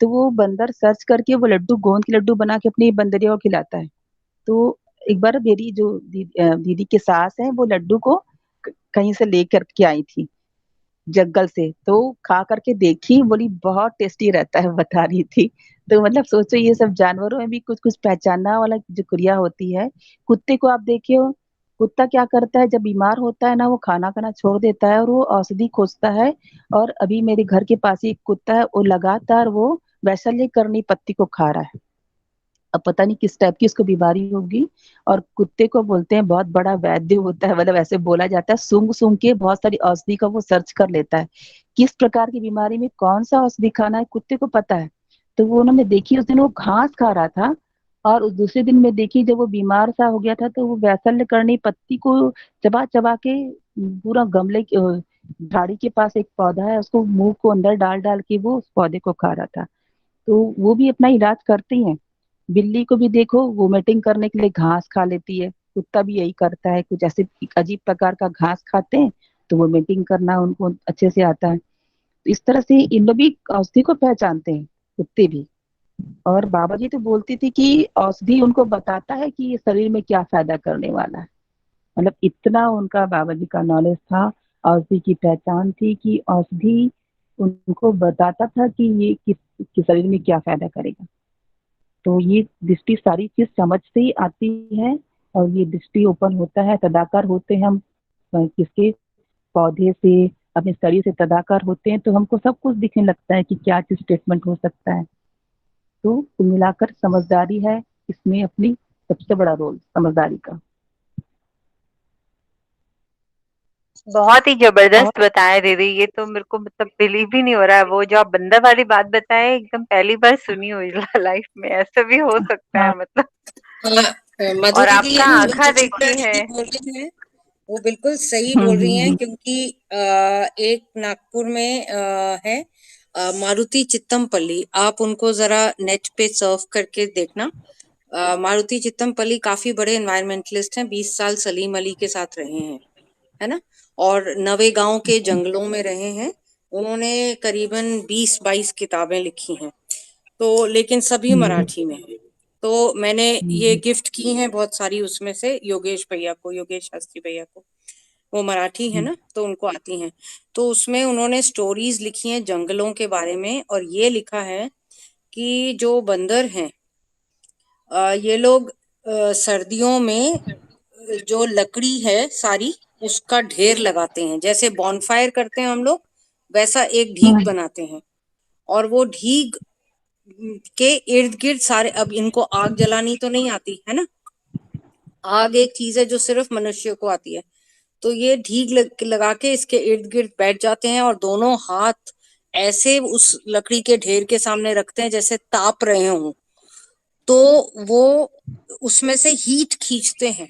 तो वो बंदर सर्च करके वो लड्डू, गोंद के लड्डू बना के अपनी बंदरियों को खिलाता है। तो एक बार मेरी जो दीदी की सास है, वो लड्डू को कहीं से लेकर के आई थी जंगल से, तो खा करके देखी, बोली बहुत टेस्टी रहता है, बता रही थी। तो मतलब सोचो, ये सब जानवरों में भी कुछ कुछ पहचानना वाला जो क्रिया होती है। कुत्ते को आप देखे हो, कुत्ता क्या करता है, जब बीमार होता है ना, वो खाना खाना छोड़ देता है और वो औषधि खोजता है। और अभी मेरे घर के पास ही एक कुत्ता है, वो लगातार वो वैशल्यकरणी पत्ती को खा रहा है। अब पता नहीं किस टाइप की उसको बीमारी होगी। और कुत्ते को बोलते हैं बहुत बड़ा वैद्य होता है, मतलब ऐसे बोला जाता है, सूंघ सूंघ के बहुत सारी औषधि का वो सर्च कर लेता है, किस प्रकार की बीमारी में कौन सा औषधि खाना है, कुत्ते को पता है। तो वो उन्होंने देखी, उस दिन वो घास खा रहा था, और उस दूसरे दिन में देखी जब वो बीमार सा हो गया था, तो वो वैशल्यकरणी पत्ती को चबा चबा के पूरा गमले झाड़ी के पास एक पौधा है, उसको मुंह को अंदर डाल डाल के वो उस पौधे को खा रहा था। तो वो भी अपना इलाज करती हैं। बिल्ली को भी देखो, वोमिटिंग करने के लिए घास खा लेती है, कुत्ता भी यही करता है, कुछ ऐसे अजीब प्रकार का घास खाते हैं तो वोमिटिंग करना उनको अच्छे से आता है। तो इस तरह से इन लोग भी औषधि को पहचानते हैं, कुत्ते भी। और बाबा जी तो बोलती थी कि औषधि उनको बताता है कि ये शरीर में क्या फायदा करने वाला है। मतलब इतना उनका बाबा जी का नॉलेज था, औषधि की पहचान थी कि औषधि उनको बताता था कि ये किस शरीर में क्या फायदा करेगा। तो ये दृष्टि सारी चीज समझ से ही आती है, और ये दृष्टि ओपन होता है, तदाकार होते हैं हम किसके, पौधे से, अपने शरीर से तदाकार होते हैं, तो हमको सब कुछ दिखने लगता है कि क्या चीज ट्रीटमेंट हो सकता है। तो कुल मिलाकर समझदारी है इसमें अपनी सबसे बड़ा रोल, समझदारी का। बहुत ही जबरदस्त बताया दीदी, ये तो मेरे को मतलब बिलीव ही नहीं हो रहा है। वो जो आप बंदर वाली बात बताए, एकदम पहली बार सुनी हुई लाइफ में, ऐसा भी हो सकता है मतलब। और माधुरी दी, आपका है ना, वो आंखा जो चित्रा देखी है। दीदी बोल रही है वो बिल्कुल सही बोल रही हैं, क्योंकि एक नागपुर में है मारुति चित्तमपल्ली, आप उनको जरा नेट पे सर्फ करके देखना। मारुति चित्तमपल्ली काफी बड़े एनवायरमेंटलिस्ट हैं, 20 साल सलीम अली के साथ रहे हैं, है ना, और नवेगांव के जंगलों में रहे हैं। उन्होंने करीबन 20-22 किताबें लिखी हैं, तो लेकिन सभी मराठी में है। तो मैंने ये गिफ्ट की हैं बहुत सारी, उसमें से योगेश भैया को, योगेश शास्त्री भैया को, वो मराठी है ना, तो उनको आती हैं। तो उसमें उन्होंने स्टोरीज लिखी हैं जंगलों के बारे में, और ये लिखा है कि जो बंदर हैं ये लोग सर्दियों में जो लकड़ी है सारी, उसका ढेर लगाते हैं, जैसे बॉनफायर करते हैं हम लोग, वैसा एक ढीग बनाते हैं। और वो ढीग के इर्द गिर्द सारे, अब इनको आग जलानी तो नहीं आती है ना, आग एक चीज है जो सिर्फ मनुष्य को आती है। तो ये ढीग लगा के इसके इर्द गिर्द बैठ जाते हैं, और दोनों हाथ ऐसे उस लकड़ी के ढेर के सामने रखते हैं जैसे ताप रहे हों, तो वो उसमें से हीट खींचते हैं।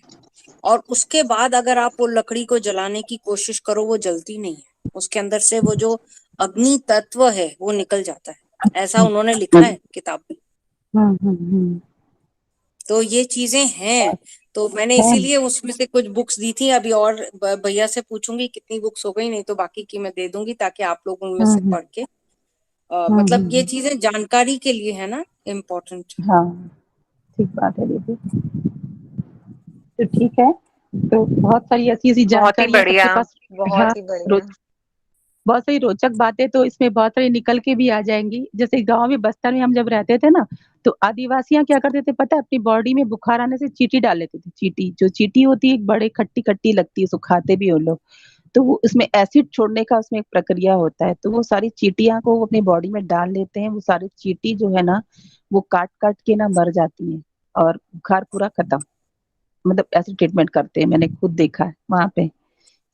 और उसके बाद अगर आप वो लकड़ी को जलाने की कोशिश करो, वो जलती नहीं है, उसके अंदर से वो जो अग्नि तत्व है वो निकल जाता है, ऐसा उन्होंने लिखा है किताब में। तो ये चीजें हैं, तो मैंने इसीलिए उसमें से कुछ बुक्स दी थी। अभी और भैया से पूछूंगी कितनी बुक्स हो गई, नहीं तो बाकी की मैं दे दूंगी, ताकि आप लोग उनमें से पढ़ के मतलब ये चीजें जानकारी के लिए है ना, इम्पोर्टेंट। हाँ, ठीक बात है दीदी। तो ठीक है, तो बहुत सारी ऐसी ऐसी बहुत ही जानकारियां सबके बढ़िया, पास। हाँ, बहुत ही बढ़िया। बहुत सारी रोचक बातें तो इसमें बहुत सारी निकल के भी आ जाएंगी। जैसे गांव में, बस्तर में हम जब रहते थे ना, तो आदिवासियां क्या करते थे पता है, अपनी बॉडी में बुखार आने से चींटी डाल लेते थे। चींटी, जो चींटी होती है, एक बड़े खट्टी खट्टी लगती है, सुखाते भी उन लोग। तो वो उसमें एसिड छोड़ने का उसमें एक प्रक्रिया होता है, तो वो सारी चींटियां को वो अपनी बॉडी में डाल लेते हैं। वो सारी चींटी जो है ना, वो काट काट के ना मर जाती है, और बुखार पूरा खत्म। मतलब ऐसे ट्रीटमेंट करते हैं, मैंने खुद देखा है वहां पे,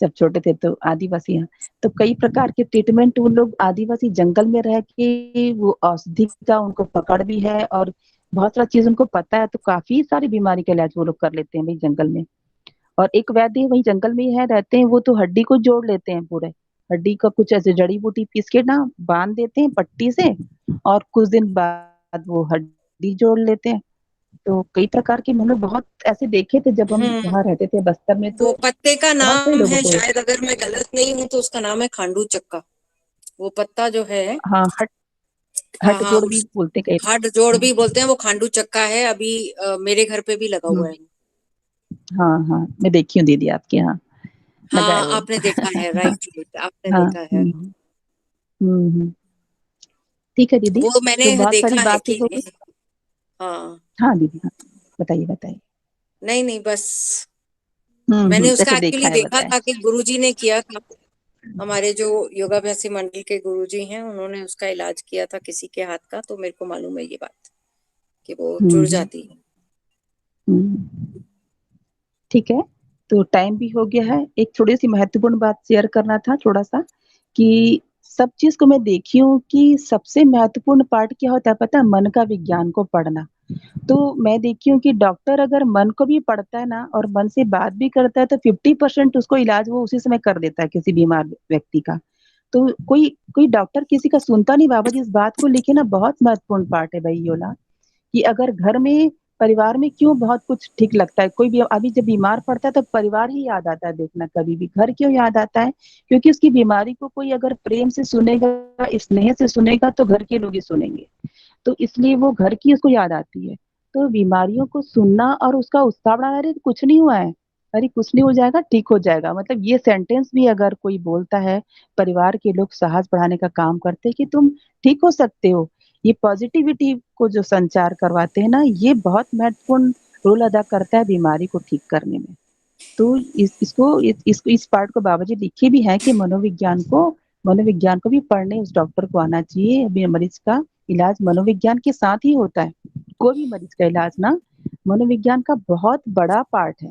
जब छोटे थे तो आदिवासी हैं। तो कई प्रकार के ट्रीटमेंट वो लोग आदिवासी जंगल में रह के, वो औषधि का उनको पकड़ भी है, और बहुत सारा चीज उनको पता है, तो काफी सारी बीमारी का इलाज वो लोग कर लेते हैं भाई जंगल में। और एक वैद्य वही जंगल में ही है रहते हैं, वो तो हड्डी को जोड़ लेते हैं पूरे, हड्डी का कुछ ऐसे जड़ी बूटी पीस के ना बांध देते हैं पट्टी से, और कुछ दिन बाद वो हड्डी जोड़ लेते हैं। तो कई प्रकार के हम लोग बहुत ऐसे देखे थे जब हम वहाँ रहते थे बस्तर में, तो वो पत्ते का बहुत सारे नाम लोगों है, को। शायद अगर मैं गलत नहीं हूँ तो उसका नाम है खांडू चक्का। वो पत्ता जो है, हाँ, हाँ हट हाँ, जोड़ भी बोलते कई। हाथ जोड़ भी बोलते हैं, वो खांडू चक्का है। अभी मेरे घर पे भी लगा हुआ है। हाँ हाँ, मैं देखी हूँ दीदी आपके यहाँ लगा है हाँ, वो। आपने देखा है, राइट राइट, आपने हाँ। देखा है। हम्म। ठीक है दीदी, वो मैंने तो बहुत सारी देखा है बातें कि हो गई। हाँ, हाँ दीदी, हाँ बताइए बताइए। नहीं नहीं, बस मैंने उसका कैसे देखा एक्चुअली है देखा बताएं। था कि गुरुजी ने किया था। हमारे जो योगाभ्यासी मंडल के गुरुजी हैं, उन्होंने उसका इलाज किया था किसी के हाथ का, तो मेरे को मालूम है ये बात कि वो जुड़ हम्म जाती है। ठीक है, तो टाइम भी हो गया है। एक थोड़ी सी महत्वपूर्ण बात शेयर करना था थोड़ा सा, कि सब चीज को मैं देखी हूँ कि सबसे महत्वपूर्ण पार्ट क्या होता है पता है, मन का विज्ञान को पढ़ना। तो मैं देखी हूँ कि डॉक्टर अगर मन को भी पढ़ता है ना और मन से बात भी करता है, तो 50% उसको इलाज वो उसी समय कर देता है किसी बीमार व्यक्ति का। तो कोई कोई डॉक्टर किसी का सुनता नहीं बाबा जी, इस बात को लेके ना बहुत महत्वपूर्ण पार्ट है भाई योला, कि अगर घर में परिवार में क्यों बहुत कुछ ठीक लगता है, कोई भी अभी जब बीमार पड़ता है तो परिवार ही याद आता है, देखना कभी भी घर क्यों याद आता है, क्योंकि उसकी बीमारी को कोई अगर प्रेम से सुनेगा, स्नेह से सुनेगा, तो घर के लोग ही सुनेंगे, तो इसलिए वो घर की उसको याद आती है। तो बीमारियों को सुनना और उसका उत्साह बढ़ाना, अरे कुछ नहीं हुआ है, अरे कुछ नहीं हो जाएगा, ठीक हो जाएगा, मतलब ये सेंटेंस भी अगर कोई बोलता है, परिवार के लोग साहस बढ़ाने का काम करते हैं कि तुम ठीक हो सकते हो, ये पॉजिटिविटी को जो संचार करवाते हैं ना, ये बहुत महत्वपूर्ण रोल अदा करता है बीमारी को ठीक करने में। तो इस पार्ट को बाबा जी लिखे भी है कि मनोविज्ञान को भी पढ़ने उस डॉक्टर को आना चाहिए। अभी मरीज का इलाज मनोविज्ञान के साथ ही होता है, कोई भी मरीज का इलाज ना मनोविज्ञान का बहुत बड़ा पार्ट है।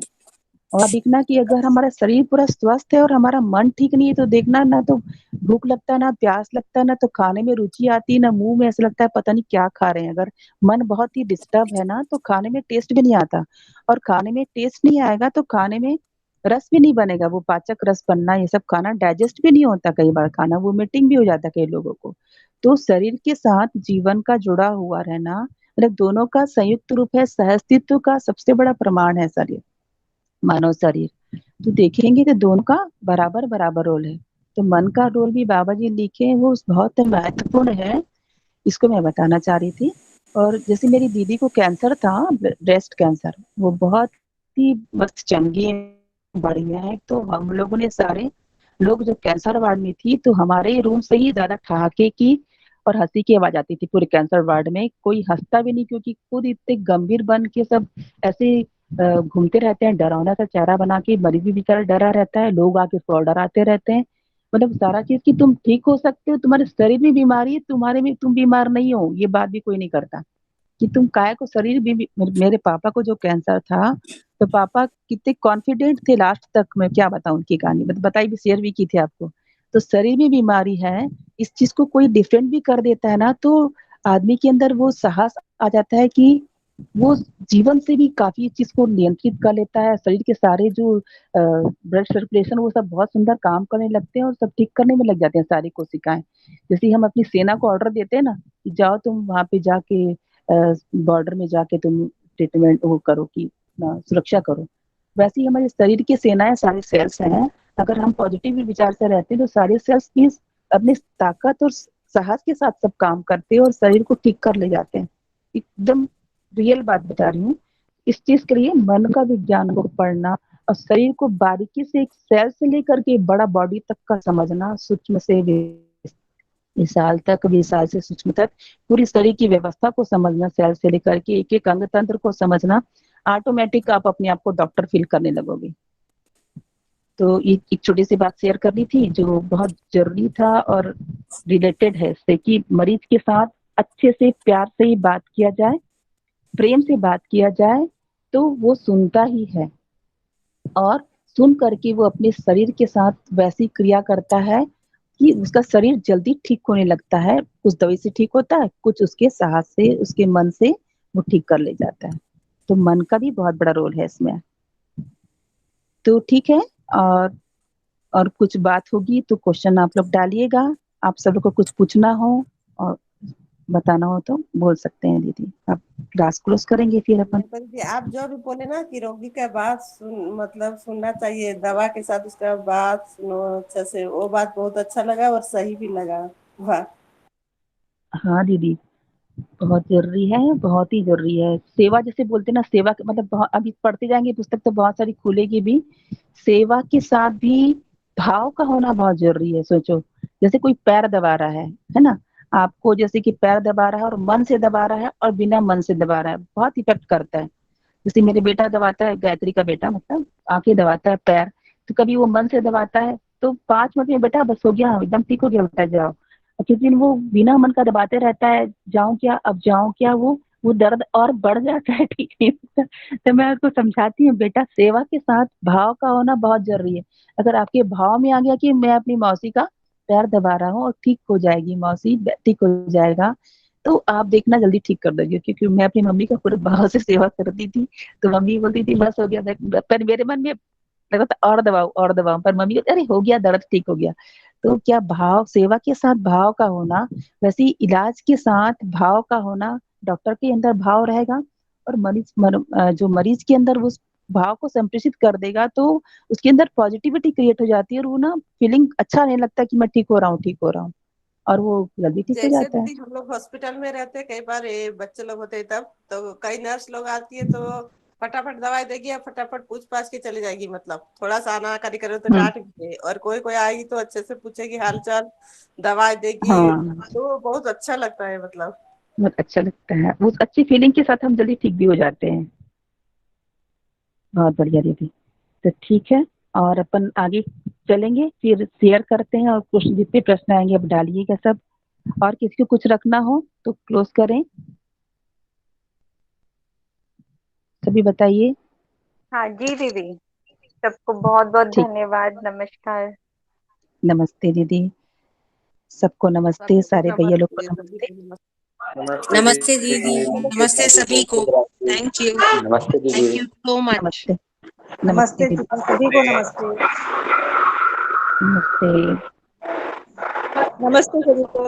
और देखना कि अगर हमारा शरीर पूरा स्वस्थ है और हमारा मन ठीक नहीं है, तो देखना ना तो भूख लगता है, ना प्यास लगता है, ना तो खाने में रुचि आती है, ना मुंह में ऐसा लगता है पता नहीं क्या खा रहे हैं। अगर मन बहुत ही डिस्टर्ब है ना, तो खाने में टेस्ट भी नहीं आता, और खाने में टेस्ट नहीं आएगा तो खाने में रस भी नहीं बनेगा, वो पाचक रस बनना, ये सब खाना डाइजेस्ट भी नहीं होता, कई बार खाना वोमिटिंग भी हो जाता है कई लोगों को। तो शरीर के साथ जीवन का जुड़ा हुआ रहना, मतलब दोनों का संयुक्त रूप है, सहअस्तित्व का सबसे बड़ा प्रमाण है शरीर, मानव शरीर। तो देखेंगे तो दोनों का बराबर बराबर रोल है। तो मन का रोल भी बाबा जी लिखे हैं, वो बहुत महत्वपूर्ण है, इसको मैं बताना चाह रही थी। और जैसे मेरी दीदी को कैंसर था, ब्रेस्ट कैंसर, वो बहुत ही मस्त चंगी बढ़िया है। तो हम लोगों ने सारे लोग जब कैंसर वार्ड में थी, तो हमारे रूम से ही ज्यादा ठहाके की और हंसी की आवाज आती थी पूरे कैंसर वार्ड में, कोई हंसता भी नहीं, क्योंकि खुद इतने गंभीर बन के सब ऐसे घूमते रहते हैं, डरावना सा चेहरा बना के, मरीज भी बेचारा डरा रहता है, लोग आके उसको और डराते रहते हैं, मतलब सारा चीज कि तुम ठीक हो सकते हो, तुम्हारे शरीर में बीमारी है, तुम्हारे में तुम बीमार नहीं हो, ये बात भी कोई नहीं करता, कि तुम काय को शरीर भी। मेरे पापा को जो कैंसर था, तो पापा कितने कॉन्फिडेंट थे लास्ट तक, मैं क्या बताऊं उनकी कहानी, बताई भी, शेयर भी की थी आपको। तो शरीर में बीमारी है, इस चीज को कोई डिफरेंट भी कर देता है ना, तो आदमी के अंदर वो साहस आ जाता है कि वो जीवन से भी काफी चीज को नियंत्रित कर लेता है, शरीर के सारे जो ब्लड सर्कुलेशन वो सब बहुत सुंदर काम करने लगते हैं, और सब ठीक करने में लग जाते हैं सारी कोशिकाएं। जैसे हम अपनी सेना को ऑर्डर देते हैं ना, कि जाओ तुम वहां पे जाके बॉर्डर में जाके तुम ट्रीटमेंट वो करो, कि सुरक्षा करो, वैसे ही हमारे शरीर की सेनाएं, सारे सेल्स हैं, अगर हम पॉजिटिव विचार से रहते हैं, तो सारे सेल्स की अपनी ताकत और साहस के साथ सब काम करते हैं और शरीर को ठीक कर ले जाते हैं। एकदम रियल बात बता रही हूँ। इस चीज के लिए मन का विज्ञान को पढ़ना और शरीर को बारीकी से, एक सेल से लेकर के बड़ा बॉडी तक का समझना, सूक्ष्म से विशाल तक, विशाल से सूक्ष्म तक, पूरी शरीर की व्यवस्था को समझना, सेल से लेकर के एक एक अंग तंत्र को समझना, ऑटोमेटिक आप अपने आप को डॉक्टर फील करने लगोगे। तो एक छोटी सी बात शेयर करनी थी जो बहुत जरूरी था और रिलेटेड है इससे, कि मरीज के साथ अच्छे से प्यार से ही बात किया जाए, प्रेम से बात किया जाए, तो वो सुनता ही है, और सुन करके वो अपने शरीर के साथ वैसी क्रिया करता है कि उसका शरीर जल्दी ठीक होने लगता है। कुछ दवाई से ठीक होता है, कुछ उसके साहस से, उसके मन से वो ठीक कर ले जाता है। तो मन का भी बहुत बड़ा रोल है इसमें। तो ठीक है, और कुछ बात होगी तो क्वेश्चन आप लोग डालिएगा। आप सब लोग को कुछ पूछना हो और बताना हो तो बोल सकते हैं दीदी। आप क्लास क्लोज करेंगे फिर अपन। दीदी आप जो भी बोले ना कि रोगी का बात मतलब सुनना चाहिए, दवा के साथ उसका बात सुनो अच्छा से, वो बात बहुत अच्छा लगा और सही भी लगा। वाह। हाँ दीदी, बहुत जरूरी है, बहुत ही जरूरी है। सेवा जैसे बोलते हैं ना, सेवा मतलब अभी पढ़ते जाएंगे पुस्तक तो बहुत सारी खुलेगी भी। सेवा के साथ भी भाव का होना बहुत जरूरी है। सोचो जैसे कोई पैर दबा रहा है ना, आपको जैसे कि पैर दबा रहा है और मन से दबा रहा है और बिना मन से दबा रहा है, बहुत इफेक्ट करता है। जैसे मेरे बेटा दबाता है, गायत्री का बेटा, मतलब आके दबाता है पैर, तो कभी वो मन से दबाता है तो 5 मिनट में बेटा बस हो गया, एकदम ठीक हो गया, बेटा जाओ। और किस दिन वो बिना मन का दबाते रहता है, जाऊं क्या अब जाऊं क्या, वो दर्द और बढ़ जाता है, ठीक नहीं होता। तो मैं उसको समझाती हूँ, बेटा सेवा के साथ भाव का होना बहुत जरूरी है। अगर आपके भाव में आ गया कि मैं अपनी मौसी का पैर दबा रहा हूँ और ठीक हो जाएगी मौसी, ठीक हो जाएगा, तो आप देखना जल्दी ठीक कर दोगे। क्योंकि मैं अपनी मम्मी का पूरे भाव से सेवा करती थी, तो मम्मी बोलती थी बस हो गया, पर मेरे मन में लगा था और दबाओ, पर मम्मी कहती अरे हो गया, दर्द ठीक हो गया। तो क्या भाव, सेवा के साथ भाव का होना, वैसे ही इलाज के साथ भाव का होना। डॉक्टर के अंदर भाव रहेगा और जो मरीज के अंदर उस भाव को संप्रेषित कर देगा, तो उसके अंदर पॉजिटिविटी क्रिएट हो जाती है और वो ना फीलिंग अच्छा नहीं लगता कि मैं ठीक हो रहा हूँ, ठीक हो रहा हूँ, और वो जल्दी ठीक हो जैसे जाता है। दीदी हम लोग हॉस्पिटल में रहते हैं, कई बार ये बच्चे लोग होते हैं तब तो कई नर्स लोग आती है तो फटाफट दवाई देगी या फटाफट पूछ पाछ के चली जाएगी, मतलब थोड़ा सा आनाकानी करे तो डांट भी दे, और कोई कोई आएगी तो अच्छे से पूछेगी हाल चाल, दवाई देगी, हाँ, तो बहुत अच्छा लगता है मतलब। बहुत अच्छा लगता है, उस अच्छी फीलिंग के साथ हम जल्दी ठीक भी हो जाते हैं। बहुत बढ़िया दीदी। तो ठीक है, और अपन आगे चलेंगे, फिर शेयर करते हैं, और कुछ जितने प्रश्न आएंगे अब डालिएगा सब। और किसी को कुछ रखना हो तो क्लोज करें, सभी बताइए। हाँ जी दीदी, सबको बहुत बहुत ठीक, धन्यवाद, नमस्कार। नमस्ते दीदी, सबको नमस्ते, सबको सारे भैया लोग को नमस्ते, सभी नमस्ते। को नमस्ते। नमस्ते दीदी, नमस्ते सभी को। थैंक यू, नमस्ते थैंक दीदी। You so much. नमस्ते, नमस्ते नमस्ते दीदी, जी, सभी को नमस्ते। नमस्ते। नमस्ते सभी को।